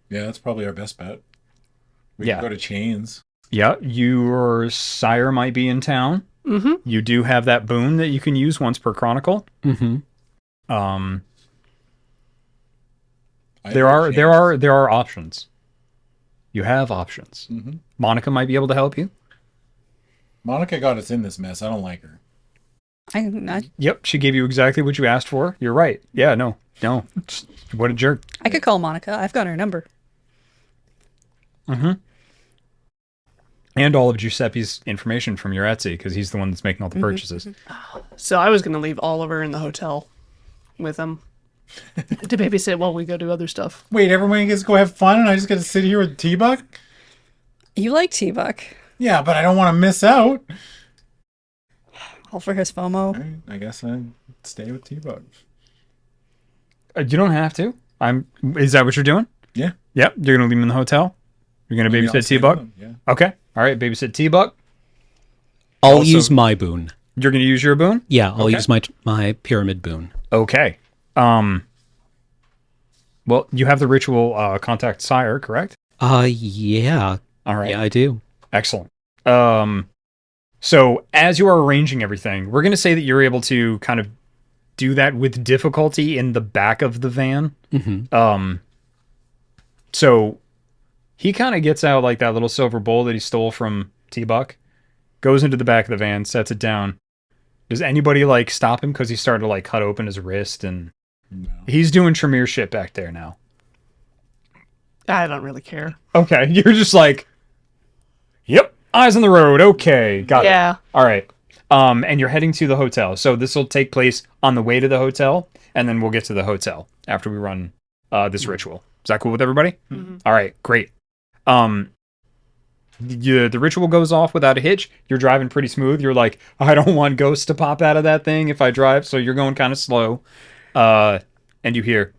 that's probably our best bet. We Yeah. can go to Chains. Yeah, your sire might be in town. Mm-hmm. You do have that boon that you can use once per chronicle. Mm-hmm. There are options. You have options. Mm-hmm. Monica might be able to help you. Monica got us in this mess. I don't like her. Yep, she gave you exactly what you asked for. You're right. Yeah, no. What a jerk. I could call Monica. I've got her number. And all of Giuseppe's information from your Etsy, because he's the one that's making all the purchases. So I was going to leave Oliver in the hotel with him to babysit while we go do other stuff. Wait, everyone gets to go have fun, and I just get to sit here with T-Buck? You like T-Buck. Yeah, but I don't want to miss out. All for his FOMO. All right, I guess I stay with T-Buck. You don't have to. Is that what you're doing? Yeah. Yep, you're going to leave him in the hotel? You're going to Maybe I'll babysit stay T-Buck? with him, Yeah. Okay. All right, babysit T-Buck. I'll Also- use my boon. You're going to use your boon? Yeah, I'll Okay. use my pyramid boon. Okay. Well, you have the ritual contact sire, correct? Yeah. All right. Yeah, I do. Excellent. So as you are arranging everything, we're going to say that you're able to kind of do that with difficulty in the back of the van. Mm-hmm. So he kind of gets out like that little silver bowl that he stole from T-Buck, goes into the back of the van, sets it down. Does anybody like stop him? Because he's starting to like cut open his wrist and No. he's doing Tremere shit back there now. I don't really care. Okay. You're just like, yep, eyes on the road. Okay. Got it. Yeah. All right. And you're heading to the hotel. So this will take place on the way to the hotel, and then we'll get to the hotel after we run this ritual. Is that cool with everybody? All right, great. The ritual goes off without a hitch. You're driving pretty smooth. You're like, I don't want ghosts to pop out of that thing if I drive, so you're going kind of slow. And you hear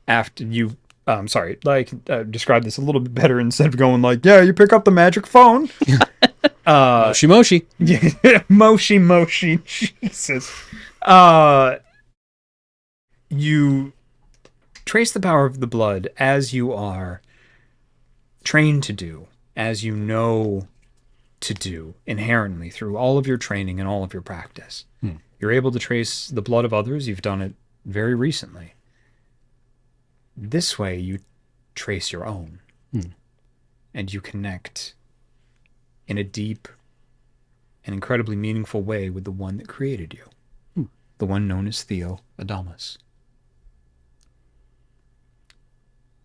after you describe this a little bit better instead of going like, yeah, you pick up the magic phone. Moshi Moshi. Yeah, Moshi. Jesus. You trace the power of the blood as you are trained to do, as you know to do inherently through all of your training and all of your practice. You're able to trace the blood of others. You've done it very recently. This way, you trace your own. And you connect in a deep and incredibly meaningful way with the one that created you. The one known as Theo Adamus.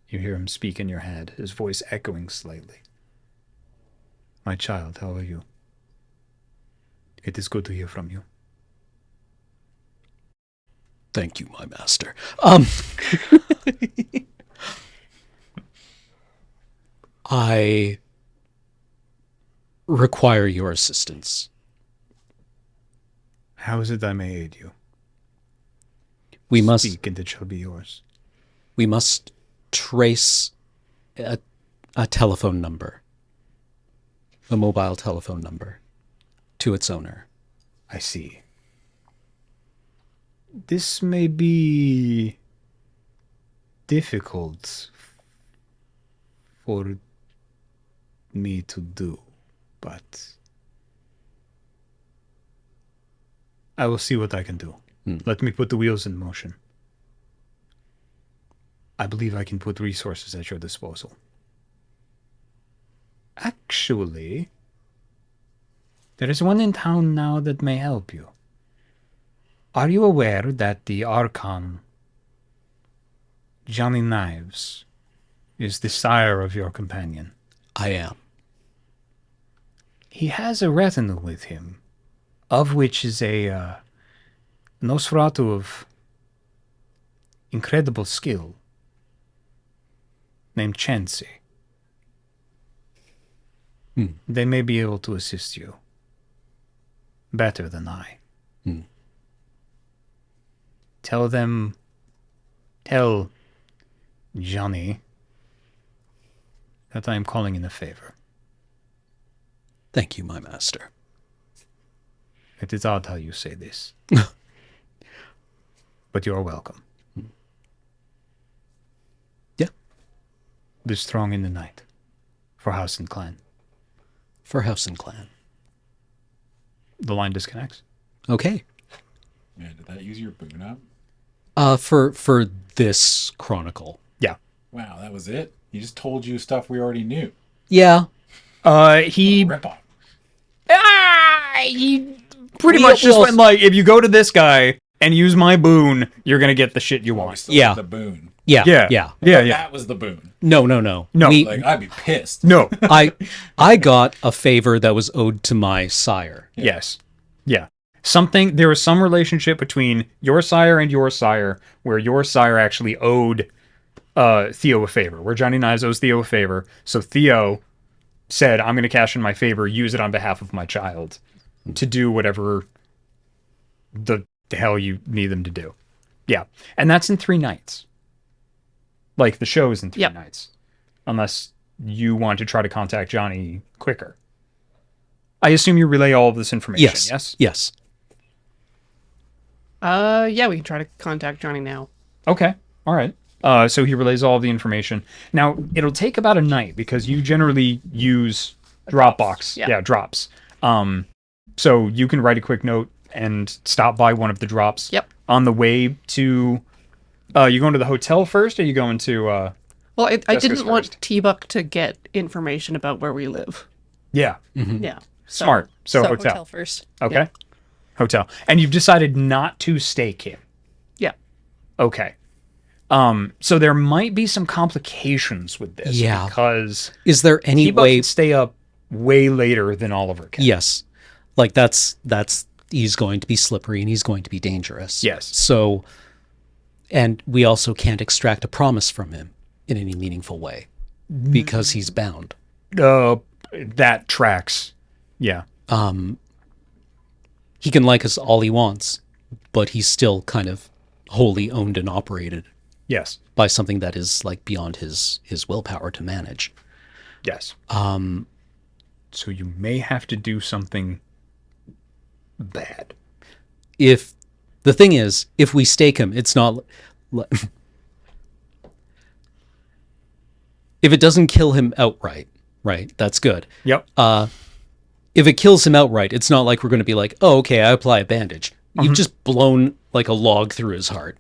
You hear him speak in your head, his voice echoing slightly. My child, how are you? It is good to hear from you. Thank you, my master. I require your assistance. How is it I may aid you? We must Speak and it shall be yours. we must trace a a telephone number, a mobile telephone number, to its owner. I see. This may be difficult for me to do, but I will see what I can do. Let me put the wheels in motion. I believe I can put resources at your disposal. Actually, there is one in town now that may help you. Are you aware that the Archon, Johnny Knives, is the sire of your companion? I am. He has a retinue with him, of which is a Nosferatu of incredible skill, named Chansey. They may be able to assist you better than I. Tell Johnny that I am calling in a favor. Thank you, my master. It is odd how you say this. But you are welcome. Yeah. Be strong in the night. For house and clan. For house and clan. The line disconnects. Okay. Yeah, did that use your boon up? For this chronicle. Yeah. Wow, that was it? He just told you stuff we already knew. Yeah. He Rip off. he pretty much just went like, if you go to this guy and use my boon, you're gonna get the shit you want. Yeah. The boon. Yeah. Yeah. Yeah. Yeah, yeah. That was the boon. No. No. Like, I'd be pissed. No. I got a favor that was owed to my sire. Yes. Yeah. There was some relationship between your sire and your sire where your sire actually owed Theo a favor, where Johnny Knives owes Theo a favor. So Theo said, I'm going to cash in my favor, use it on behalf of my child to do whatever the hell you need them to do. Yeah. And that's in 3 nights. Like, the show is in 3 nights. Unless you want to try to contact Johnny quicker. I assume you relay all of this information, yes? Yes. Yeah, we can try to contact Johnny now. Okay. All right. So he relays all of the information. Now, it'll take about a night because you generally use Dropbox. Yeah. Yeah, drops. So you can write a quick note and stop by one of the drops. Yep. On the way to... you going to the hotel first, or you going to... Well, I Jessica's didn't want first. T-Buck to get information about where we live. Yeah. Yeah. Smart. So hotel. first. Okay. Yeah. Hotel. And you've decided not to stake him. Yeah. Okay. So there might be some complications with this. Yeah. Because Is there any T-Buck way? can stay up way later than Oliver can. Yes. Like that's he's going to be slippery and he's going to be dangerous. Yes. So, and we also can't extract a promise from him in any meaningful way because he's bound. That tracks. Yeah. He can like us all he wants, but he's still kind of wholly owned and operated Yes. by something that is like beyond his willpower to manage. Yes. So you may have to do something bad. If the thing is, if we stake him, it's not if it doesn't kill him outright, right? That's good. Yep. If it kills him outright, it's not like we're going to be like, oh, okay, I apply a bandage. You've just blown like a log through his heart,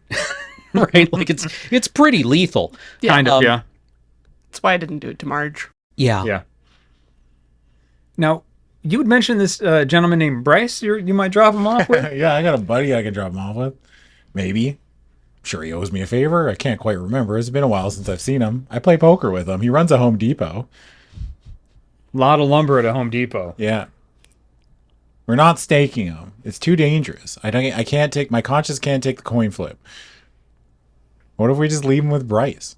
right? Like it's pretty lethal. Kind of, yeah. That's why I didn't do it to Marge. Yeah. Yeah. Now, you would mention this gentleman named Bryce you might drop him off with? Yeah, I got a buddy I can drop him off with. Maybe. Sure, he owes me a favor. I can't quite remember. It's been a while since I've seen him. I play poker with him. He runs a Home Depot. Lot of lumber at a Home Depot. Yeah. We're not staking him. It's too dangerous. I can't take, my conscience can't take the coin flip. What if we just leave him with Bryce?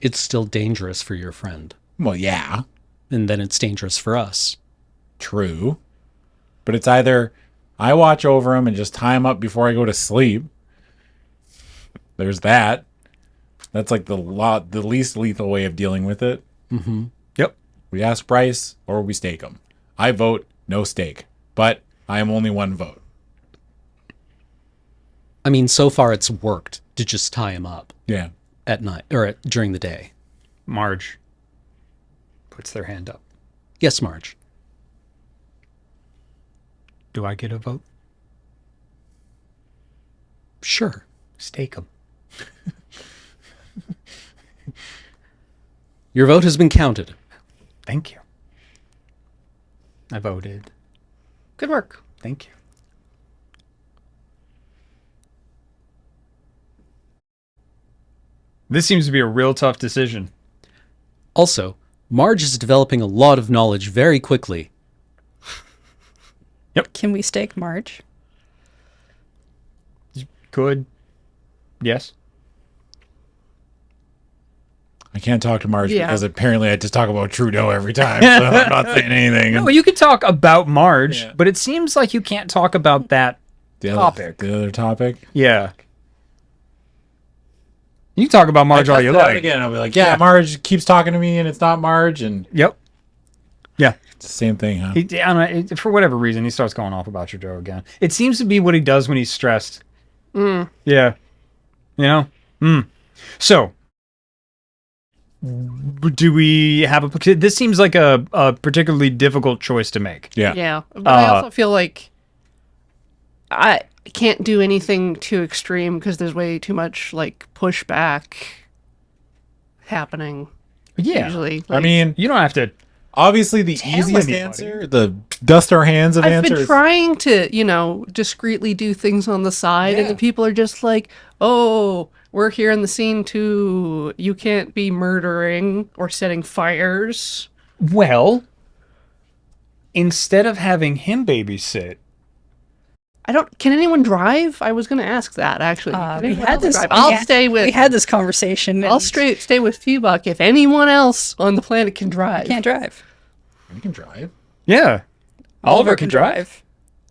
It's still dangerous for your friend. Well, yeah, And then it's dangerous for us. true. But it's either I watch over him and just tie him up before I go to sleep. There's that. That's like the least lethal way of dealing with it. Yep. We ask Bryce or we stake him. I vote no stake, but I am only one vote. I mean, so far it's worked to just tie him up Yeah. at night or during the day. Marge puts their hand up. Yes, Marge. Do I get a vote? Sure. Stake him. Your vote has been counted. Thank you. I voted. Good work. Thank you. This seems to be a real tough decision. Also, Marge is developing a lot of knowledge very quickly. Can we stake Marge? Could. Yes. I can't talk to Marge Yeah. because apparently I just talk about Trudeau every time, so I'm not saying anything. No, you could talk about Marge, Yeah. but it seems like you can't talk about that topic. The other topic. Yeah. You can talk about Marge all you I test it out like. again. I'll be like, yeah, Marge keeps talking to me, and it's not Marge, and Yep. Yeah. it's the same thing, huh? I don't know, for whatever reason, he starts going off about Trudeau again. It seems to be what he does when he's stressed. Yeah. You know? So, do we have a... This seems like a particularly difficult choice to make. Yeah. Yeah. But I also feel like I can't do anything too extreme because there's way too much like pushback happening. Yeah. Usually. I Like, mean, You don't have to... obviously the Tell easiest anybody. answer, the dust our hands of I've answers. been trying to, discreetly do things on the side, and the people are just like, "Oh, we're here in the scene too. You can't be murdering or setting fires." Well, instead of having him babysit... Can anyone drive? I was going to ask that actually. Can We anyone had else this. drive? we I'll had- stay with. We had this conversation. I'll and stay with T-Buck if anyone else on the planet can drive. Can't drive. You can drive. Yeah. Oliver can drive.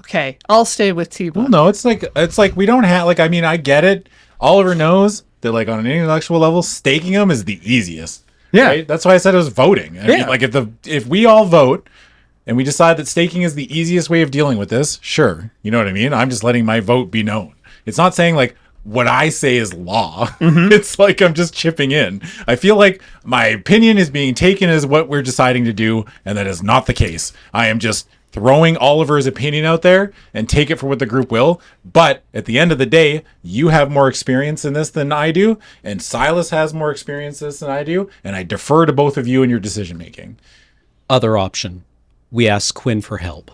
Okay, I'll stay with T-Buck. Well, no, it's like we don't have I mean, I get it. Oliver knows that like on an intellectual level, staking him is the easiest. Yeah. Right? That's why I said it was voting. I mean, Yeah. like if we all vote and we decide that staking is the easiest way of dealing with this, sure. You know what I mean? I'm just letting my vote be known. It's not saying like what I say is law. It's like I'm just chipping in. I feel like my opinion is being taken as what we're deciding to do, and that is not the case. I am just throwing Oliver's opinion out there and take it for what the group will. But at the end of the day, you have more experience in this than I do, and Silas has more experience in this than I do, and I defer to both of you in your decision making. Other option. We ask Quinn for help.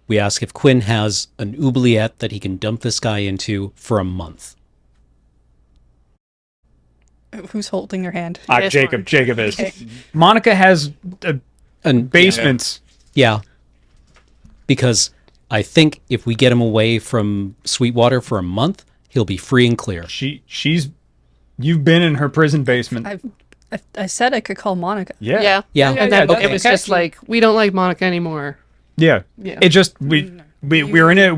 We ask if Quinn has an oubliette that he can dump this guy into for a month. Who's holding their hand? Yes, Jacob. Marge. Jacob is. Monica has And basements. yeah, because I think if we get him away from Sweetwater for a month, he'll be free and clear. You've been in her prison basement. I said I could call Monica. Yeah. Yeah. Yeah. And then okay. it was just like, we don't like Monica anymore. Yeah. Yeah. It just we're in a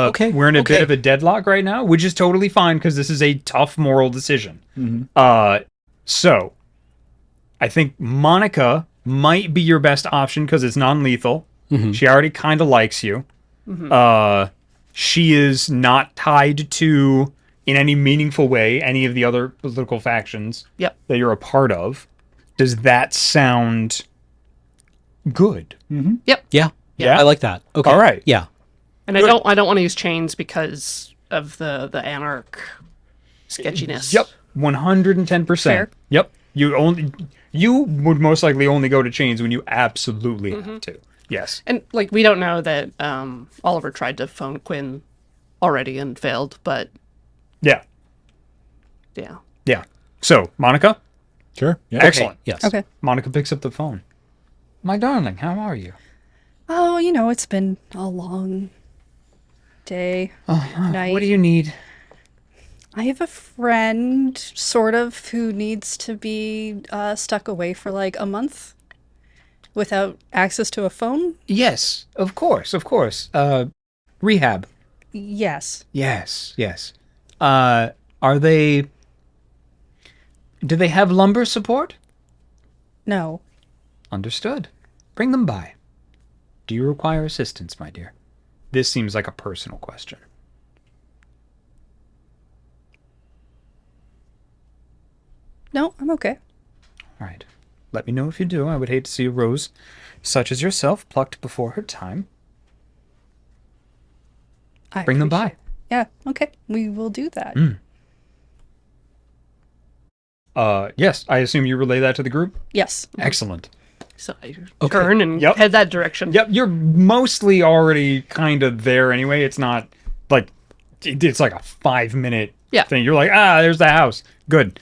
Okay, we're in a bit okay. of a deadlock right now, which is totally fine because this is a tough moral decision. So I think Monica might be your best option because it's non-lethal. She already kind of likes you. She is not tied to, in any meaningful way, any of the other political factions Yep. that you're a part of. Does that sound good? Yep. Yeah. Yeah? I like that. Okay. All right. Yeah. And I don't want to use chains because of the anarch sketchiness. Yep, 110%. Fair. Yep, you would most likely only go to chains when you absolutely have to. Yes. And like we don't know that Oliver tried to phone Quinn already and failed, but Yeah. yeah. Yeah. So Monica, Sure. Yeah. excellent. Yes. Okay. Monica picks up the phone. My darling, how are you? Oh, it's been a long day, night. What do you need? I have a friend, sort of, who needs to be stuck away for like a month without access to a phone. Yes, of course, of course. Rehab. Yes. Yes, yes. Are they Do they have lumber support? No. Understood. Bring them by. Do you require assistance, my dear? This seems like a personal question. No, I'm okay. All right. Let me know if you do. I would hate to see a rose such as yourself plucked before her time. I Bring them appreciate- by. Yeah, okay. We will do that. Yes, I assume you relay that to the group? Yes. Excellent. So I turn and Yep. head that direction. Yep, you're mostly already kind of there anyway. It's not like it's like a 5-minute Yeah. thing. You're like, there's the house. Good.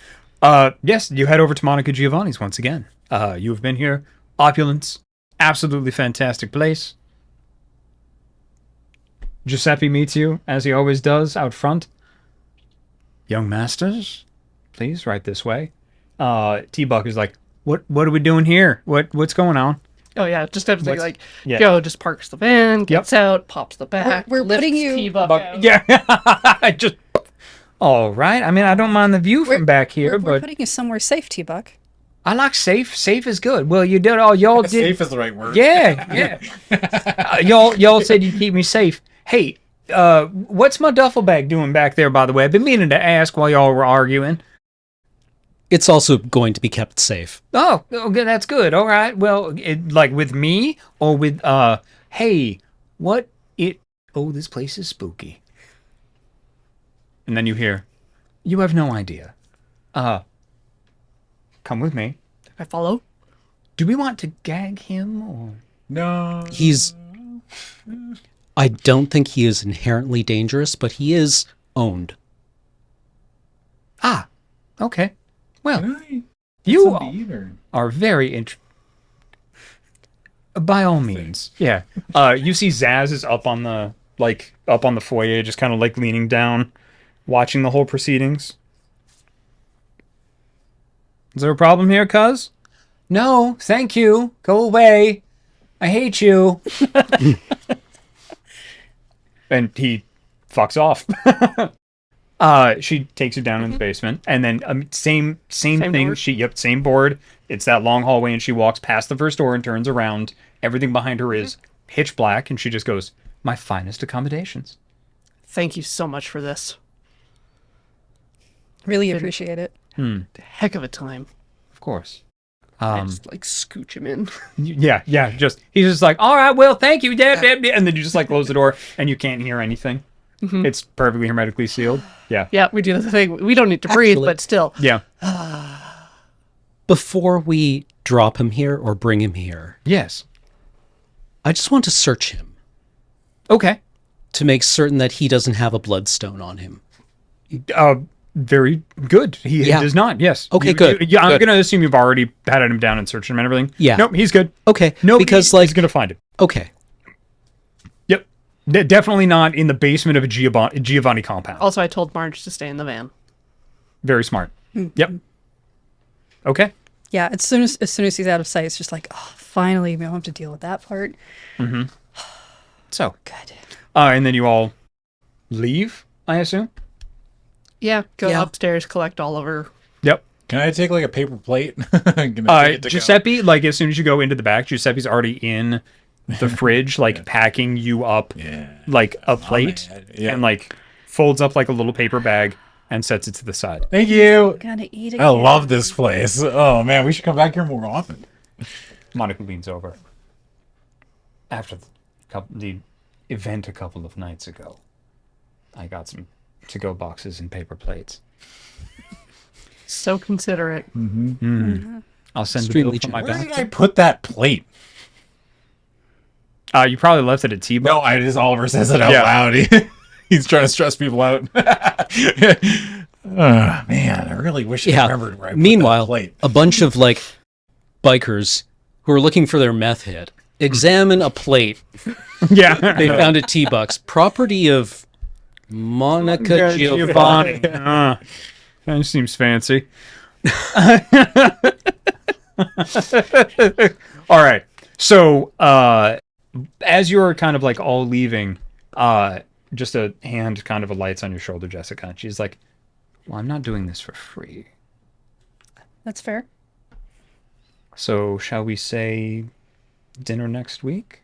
Yes, you head over to Monica Giovanni's once again. You have been here. Opulence. Absolutely fantastic place. Giuseppe meets you, as he always does, out front. Young masters, please, right this way. T-Buck is like, what are we doing here? What's going on? Oh yeah, just have to What's- like yeah. go, just parks the van, gets out, pops the back. We're lifts putting you- T-Buck out. Yeah, I just... All right. I mean, I don't mind the view from back here, We're but putting you somewhere safe, T-Buck. I like safe. Safe is good. Well, you did all y'all did. Safe is the right word. Yeah, yeah. Y'all said you'd keep me safe. Hey, what's my duffel bag doing back there? By the way, I've been meaning to ask while y'all were arguing. It's also going to be kept safe. Oh, okay, that's good. All right. Well, like with me or with hey, what it? Oh, this place is spooky. And then you hear, you have no idea. Come with me. I follow. Do we want to gag him or? No. I don't think he is inherently dangerous, but he is owned. Ah, okay. Well, Really? you Some either. are very by all means. Yeah. You see Zaz is up on the foyer, just kind of like leaning down, watching the whole proceedings. Is there a problem here, cuz? No, thank you. Go away. I hate you. And he fucks off. She takes you down in the basement, and then same thing. door? Same board. It's that long hallway, and she walks past the first door and turns around. Everything behind her is pitch black, and she just goes, "My finest accommodations." Thank you so much for this. Really appreciate it. Heck of a time. Of course. I just like scooch him in. Yeah. He's just like, "All right, well, thank you, Dad," and then you just like close the door, and you can't hear anything. It's perfectly hermetically sealed. Yeah. Yeah, we do the thing. We don't need to breathe, Actually- but still. Yeah. Before we drop him here or bring him here, Yes. I just want to search him Okay. to make certain that he doesn't have a bloodstone on him. Very good. He Yeah. does not. Yes. Okay, good. I'm Good. going to assume you've already patted him down and searched him and everything. Yeah. Nope, he's good. Okay, No, because he's going to find him. okay, Yep. Definitely not in the basement of a Giovanni compound. Also, I told Marge to stay in the van. Very smart. Yep. Okay. Yeah, as soon as he's out of sight, it's just like, oh, finally, we don't have to deal with that part. So, Good. and then you all leave, I assume? Yeah, go Yeah. upstairs, collect all of her. Yep. Can I take like a paper plate? Can I take it to go? Giuseppe, like as soon as you go into the back, Giuseppe's already in the fridge, like packing you up like a plate Yeah. and like folds up like a little paper bag and sets it to the side. Thank you. Gonna eat it. I love this place. Oh man, we should come back here more often. Monica leans over. After the event a couple of nights ago, I got some to-go boxes and paper plates. So considerate. I'll send Extremely the bill from my Where back. did I put that plate? You probably left it at T-Bar. No, I just Oliver says it out Yeah. loud. He's trying to stress people out. Oh, man, I really wish I yeah. remembered where I put Meanwhile, that plate. a bunch of like bikers who are looking for their meth hit examine a plate Yeah. they found at T-Buck's, property of Monica Giovanni. That seems fancy. All right. So, as you're kind of like all leaving, just a hand kind of alights on your shoulder, Jessica. And she's like, "Well, I'm not doing this for free. that's fair. So, shall we say dinner next week?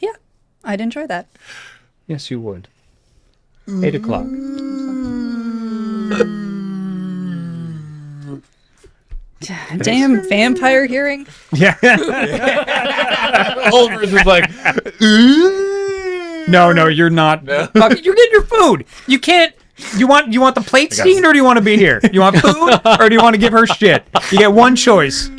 Yeah, I'd enjoy that. Yes, you would. 8 o'clock. Damn vampire hearing. Yeah. Oliver's just like, No, you're not. Fuck, you're getting your food. You can't. You want the plate scene, or do you want to be here? You want food, or do you want to give her shit? You get one choice.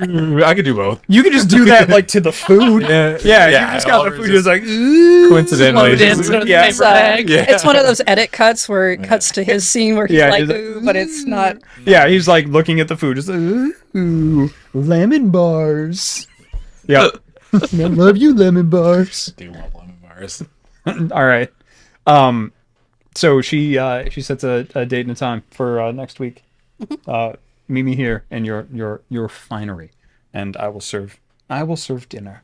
I could do both. You can just do that like to the food. Yeah, you just got the Oliver's food. Just like ooh. coincidentally. Loaded into the Yeah. paper bag. It's one of those edit cuts where it cuts to his scene where he's Yeah, like, he's like, ooh, but it's not. Yeah, he's like looking at the food, just like, ooh, lemon bars. Yep. I love you, lemon bars. Do want lemon bars. All right. So she sets a date and a time for next week. Meet me here in your finery, and I will serve dinner.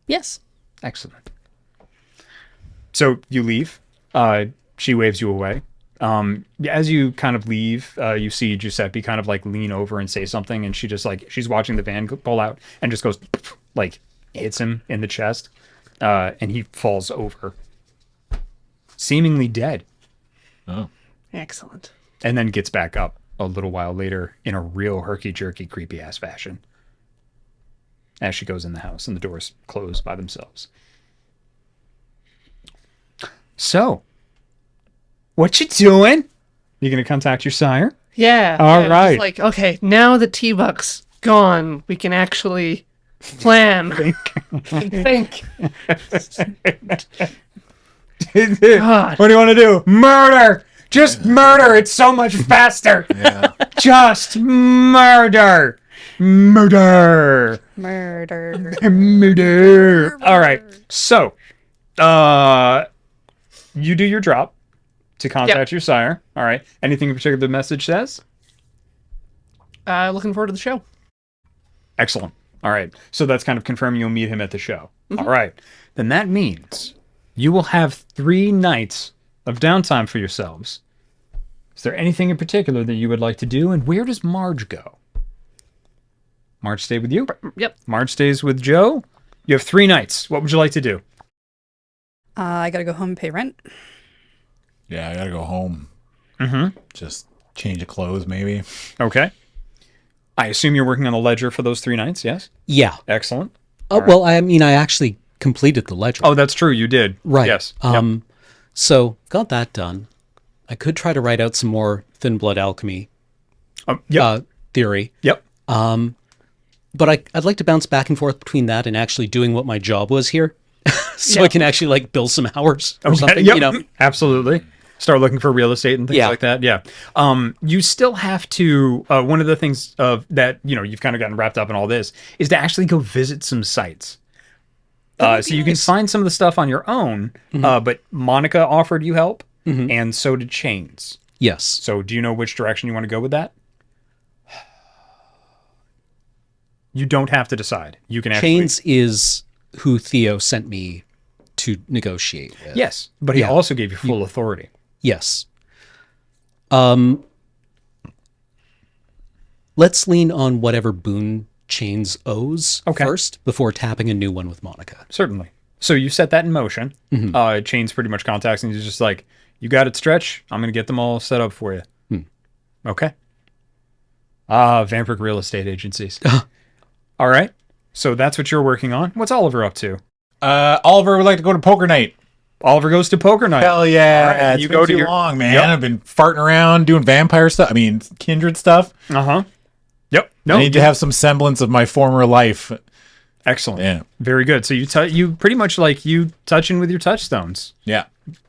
Yes. Excellent. So you leave. She waves you away. As you kind of leave, you see Giuseppe kind of like lean over and say something, and she just like she's watching the van pull out and just goes like hits him in the chest, and he falls over, seemingly dead, Oh. Excellent. and then gets back up a little while later in a real herky-jerky, creepy-ass fashion. As she goes in the house and the doors close by themselves. So, what you doing? You gonna contact your sire? Yeah. All yeah, right. just like, okay, now the T-Buck's gone, we can actually plan and think. God. What do you want to do? Murder! Just murder! It's so much faster! Yeah. Just murder! Murder! Murder. Murder! Alright, so, you do your drop to contact your sire. Alright, anything in particular the message says? Looking forward to the show. Excellent. Alright, so that's kind of confirming you'll meet him at the show. Alright, then that means you will have 3 nights of downtime for yourselves. Is there anything in particular that you would like to do, and where does Marge go? Marge stay with you? Yep. Marge stays with Joe. You have 3 nights. What would you like to do? I gotta go home and pay rent. Yeah, I gotta go home. Mm-hmm. Just change of clothes, maybe. Okay. I assume you're working on the ledger for those 3 nights, yes? Yeah. Excellent. Well, I mean, I actually completed the ledger. Oh, that's true. You did. right. Yes. Yep. So got that done. I could try to write out some more thin blood alchemy Yep. theory. Yep. But I'd like to bounce back and forth between that and actually doing what my job was here. So Yeah. I can actually like bill some hours or Okay, something, yep. you know. Absolutely. Start looking for real estate and things Yeah. like that. Yeah. You still have to, one of the things that, you've kind of gotten wrapped up in all this is to actually go visit some sites. So you can find some of the stuff on your own, but Monica offered you help, and so did Chains. Yes. So do you know which direction you want to go with that? You don't have to decide. You can actually... Chains is who Theo sent me to negotiate with. Yes, but he Yeah. also gave you full authority. Yes. Let's lean on whatever boon Chains owes Okay. first before tapping a new one with Monica. Certainly. So you set that in motion. Chains pretty much contacts and he's just like, you got it, Stretch. I'm going to get them all set up for you. Okay. Vampiric real estate agencies. All right. So that's what you're working on. What's Oliver up to? Oliver would like to go to poker night. Oliver goes to poker night. Hell yeah. All right, It's you been go to too your- long, man. Yep. I've been farting around doing vampire stuff. I mean, kindred stuff. Uh-huh. Yep. No. I need to have some semblance of my former life. Excellent. Yeah. Very good. So you pretty much like you touching with your touchstones. Yeah.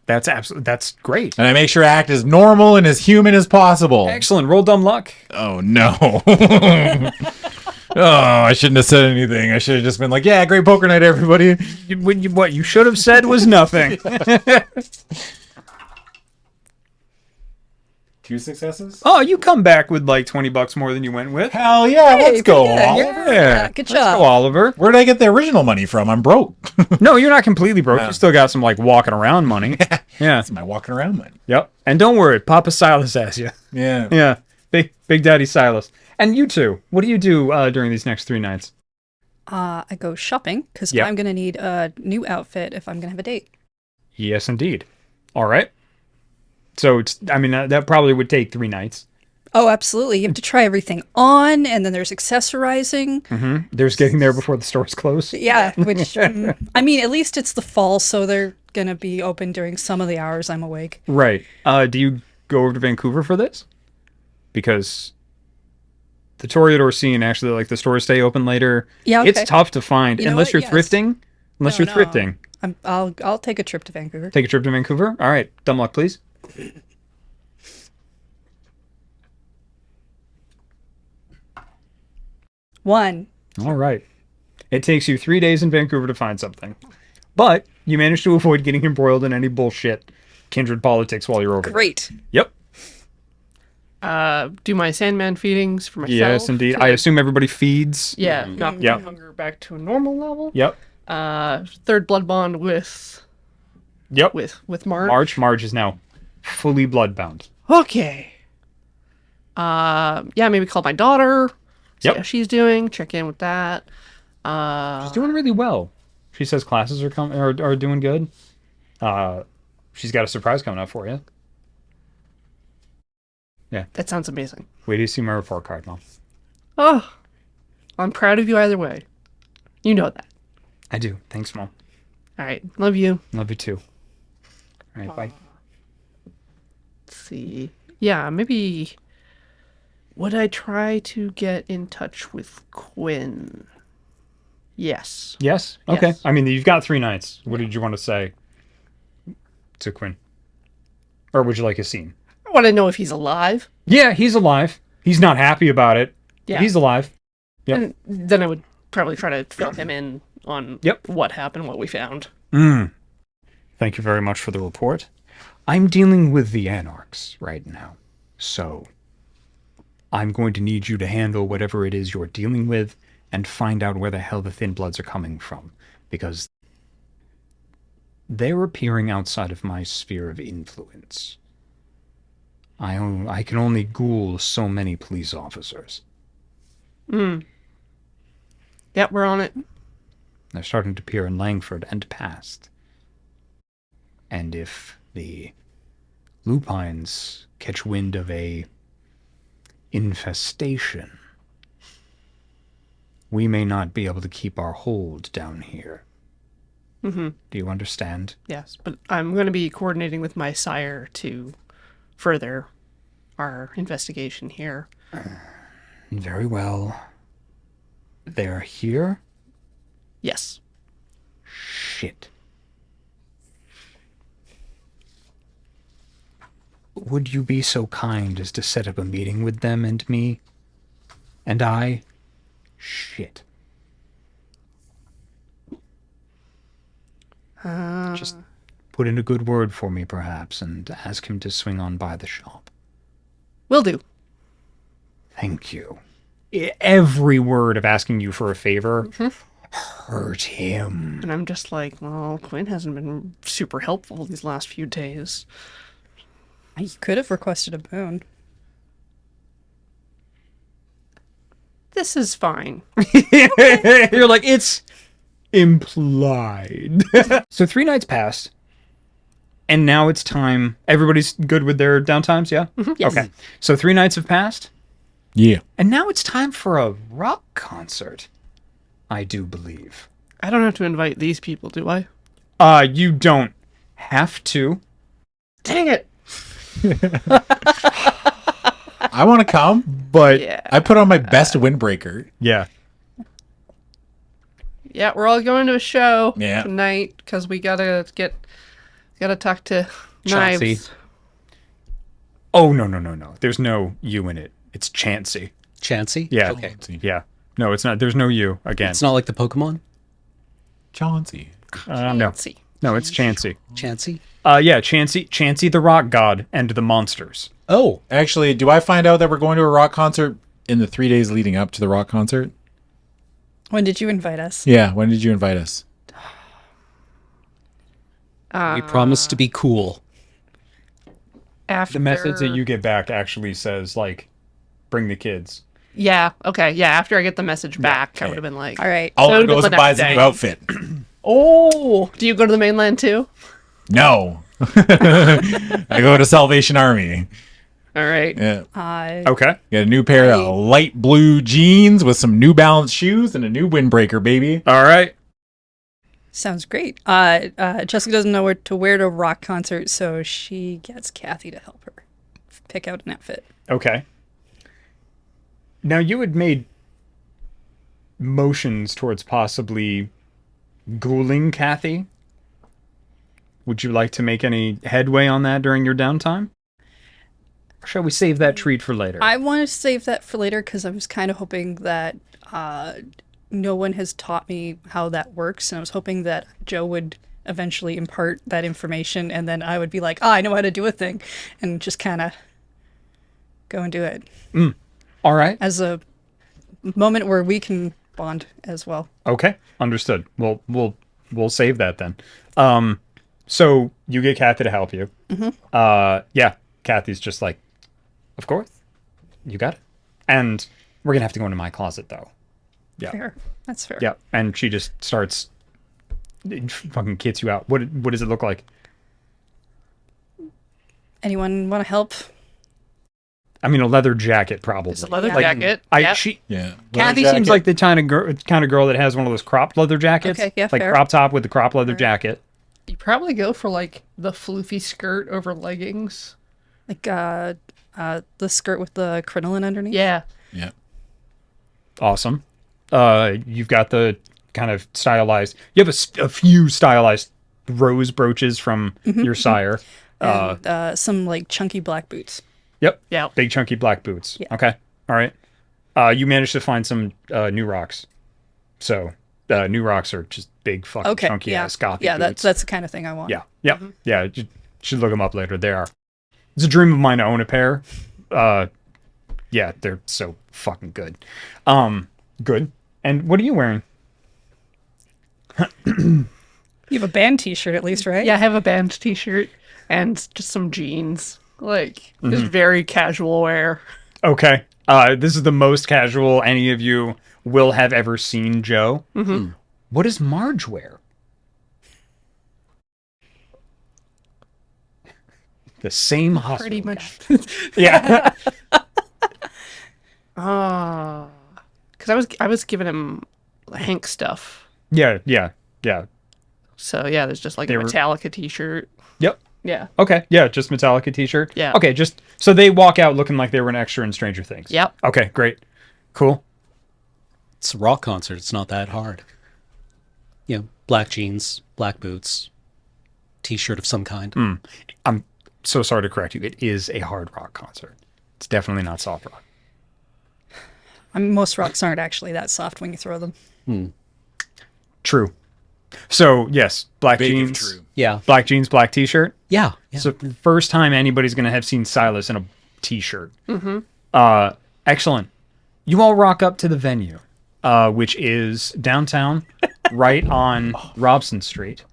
That's great. And I make sure I act as normal and as human as possible. Excellent. Roll dumb luck. Oh, no. Oh, I shouldn't have said anything. I should have just been like, yeah, great poker night, everybody. What you should have said was nothing. 2 successes? Oh, you come back with like $20 more than you went with. Hell yeah, let's go, pretty good. Oliver. Yeah, Good let's job. go, Oliver. Where did I get the original money from? I'm broke. No, you're not completely broke. No. You still got some like walking around money. Yeah. That's my walking around money. Yep. And don't worry, Papa Silas has you. Yeah. Yeah. Big Daddy Silas. And you two, what do you do during these next 3 nights? I go shopping because Yep. I'm going to need a new outfit if I'm going to have a date. Yes, indeed. All right. So that probably would take 3 nights. Oh, absolutely. You have to try everything on, and then there's accessorizing. There's getting there before the stores close. Yeah, which, I mean, at least it's the fall, so they're going to be open during some of the hours I'm awake. Right. Do you go over to Vancouver for this? Because the Toreador scene, actually, like the stores stay open later. Yeah, okay. It's tough to find You know unless what? you're Yes. thrifting. Unless No, you're thrifting. I'll take a trip to Vancouver. Take a trip to Vancouver. All right. Dumb luck, please. One. All right. It takes you 3 days in Vancouver to find something. But you managed to avoid getting embroiled in any bullshit kindred politics while you're over there. Great. Yep. Do my Sandman feedings for myself. Yes, indeed. to, I assume everybody feeds. Yeah, knock Yep. my hunger back to a normal level. Yep. Third blood bond with Yep. March. Marge is now fully bloodbound. Okay. Yeah, maybe call my daughter. See Yep. how she's doing. Check in with that. She's doing really well. She says classes are doing good. She's got a surprise coming up for you. That sounds amazing. Wait till you see my report card, Mom. Oh, I'm proud of you either way. You know that. I do. Thanks, Mom. All right. Love you. Love you too. All right, bye. Let's see. Yeah, maybe. Would I try to get in touch with Quinn? Yes. Yes? Okay. Yes. I mean, you've got 3 nights. What did you want to say to Quinn? Or would you like a scene? I want to know if he's alive. Yeah, he's alive. He's not happy about it. Yeah. He's alive. Yep. And then I would probably try to fill him in on Yep. what happened, what we found. Thank you very much for the report. I'm dealing with the Anarchs right now. So, I'm going to need you to handle whatever it is you're dealing with and find out where the hell the Thin Bloods are coming from. Because they're appearing outside of my sphere of influence. I can only ghoul so many police officers. Yeah, we're on it. They're starting to appear in Langford and past. And if the lupines catch wind of a infestation, we may not be able to keep our hold down here. Do you understand? Yes, but I'm going to be coordinating with my sire to further our investigation here. Very well. They're here? Yes. Shit. Would you be so kind as to set up a meeting with them and me? And I? Shit. Just put in a good word for me, perhaps, and ask him to swing on by the shop. Will do. Thank you. Every word of asking you for a favor hurt him. And I'm just like, well, Quinn hasn't been super helpful these last few days. You could have requested a boon. This is fine. You're like, it's implied. So 3 nights passed, and now it's time. Everybody's good with their downtimes, yeah? Yes. Okay. So 3 nights have passed, Yeah. and now it's time for a rock concert, I do believe. I don't have to invite these people, do I? You don't have to. Dang it! I want to come, but Yeah. I put on my best windbreaker. Yeah. Yeah, we're all going to a show Yeah. tonight because we gotta talk to Chauncey. Knives. Oh, no. There's no you in it. It's Chansey. Chansey? Yeah. Okay. Yeah. No, it's not. There's no you again. It's not like the Pokemon? Chauncey. No. Chansey. No, it's Chansey. Chansey? Yeah, Chansey the rock god and the monsters. Oh, Actually, do I find out that we're going to a rock concert in the 3 days leading up to the rock concert? When did you invite us? Yeah, when did you invite us? we promised to be cool. After The message that you get back actually says, like, bring the kids. Yeah. Okay. Yeah. After I get the message back, I okay. would have been like, All right. All So I it goes was and the buys next a new day. outfit. oh, do you go to the mainland too? No. I go to Salvation Army. All right. Yeah. Okay. Got a new pair of light blue jeans with some New Balance shoes and a new windbreaker, baby. All right. Sounds great. Jessica doesn't know where to wear to a rock concert, so she gets Kathy to help her pick out an outfit. Okay. Now, you had made motions towards possibly ghouling Kathy. Would you like to make any headway on that during your downtime? Or shall we save that treat for later? I want to save that for later because I was kind of hoping that no one has taught me how that works, and I was hoping that Joe would eventually impart that information, and then I would be like, I know how to do a thing, and just kind of go and do it All right. as a moment where we can bond as well. Okay. Understood. Well, we'll save that then. So you get Kathy to help you. Yeah. Kathy's just like, of course, you got it. And we're gonna have to go into my closet though. Yeah. Fair. That's fair. Yeah. And she just starts fucking kits you out. What does it look like? Anyone want to help? I mean, a leather jacket probably. It's a leather Yeah. jacket. Yep. Yeah. Kathy seems like the kind of girl that has one of those cropped leather jackets. Okay, yeah, like fair. crop top with the crop leather jacket. You probably go for like the floofy skirt over leggings. Like the skirt with the crinoline underneath? Yeah. Yeah. Awesome. You've got the kind of stylized. You have a few stylized rose brooches from your sire. And some like chunky black boots. Yep. Yeah. Big chunky black boots. Yeah. Okay. All right. You managed to find some new rocks. So new rocks are just big fucking Okay. chunky Yeah. ass gothic Yeah, boots. that's the kind of thing I want. Yeah. Yeah. Yeah. You should look them up later. They are. It's a dream of mine to own a pair. Yeah, they're so fucking good. Good. And what are you wearing? You have a band t-shirt at least, right? Yeah, I have a band t-shirt and just some jeans. Like, just very casual wear. Okay. This is the most casual any of you will have ever seen Joe. What does Marge wear? The same hospital. Pretty much. Yeah. Because I was giving him Hank stuff. Yeah. So yeah, there's just like a They were- Metallica t-shirt. Yep. Yeah. Okay. Yeah, just Metallica t-shirt. Yeah. Okay, just so they walk out looking like they were an extra in Stranger Things. Yep. Okay, great. Cool. It's a rock concert. It's not that hard. You know, black jeans, black boots, t-shirt of some kind. I'm so sorry to correct you. It is a hard rock concert. It's definitely not soft rock. I mean, most rocks aren't actually that soft when you throw them. True. So, yes, black Big if jeans. true. Yeah. Black jeans, black t-shirt. Yeah. So first time anybody's going to have seen Silas in a t-shirt. Excellent. You all rock up to the venue, which is downtown, right on Robson Street.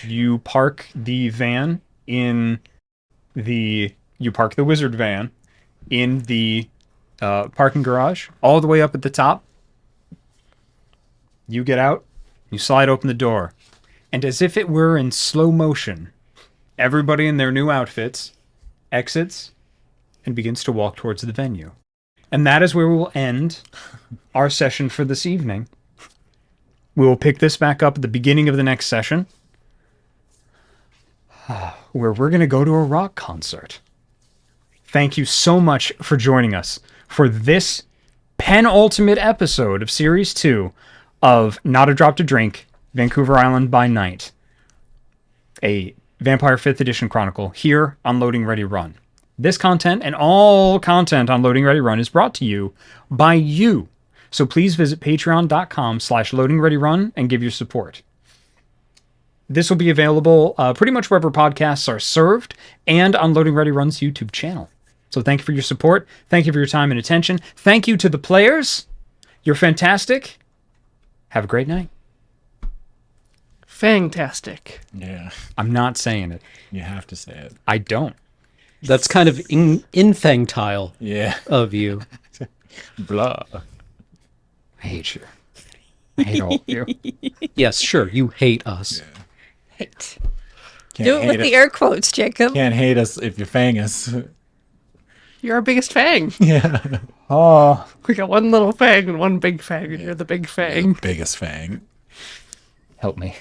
You park the van in you park the Wizard van in the parking garage, all the way up at the top. You get out, you slide open the door, and as if it were in slow motion, everybody in their new outfits exits and begins to walk towards the venue. And that is where we will end our session for this evening. We will pick this back up at the beginning of the next session, where we're going to go to a rock concert. Thank you so much for joining us for this penultimate episode of Series 2 of Not a Drop to Drink, Vancouver Island by Night, a Vampire 5th Edition Chronicle here on Loading Ready Run. This content and all content on Loading Ready Run is brought to you by you. So please visit patreon.com/loadingreadyrun and give your support. This will be available pretty much wherever podcasts are served and on Loading Ready Run's YouTube channel. So thank you for your support. Thank you for your time and attention. Thank you to the players. You're fantastic. Have a great night. Fantastic. Yeah, I'm not saying it. you have to say it. I don't. That's kind of infantile Yeah. of you. Blah. I hate you. I hate all of you. Yes, sure, you hate us. Hate. Can't Do it with hate the air quotes, Jacob. Can't hate us if you fang us. You're our biggest fang. Yeah. Oh. We got one little fang and one big fang, and you're the big fang. Biggest fang. Help me.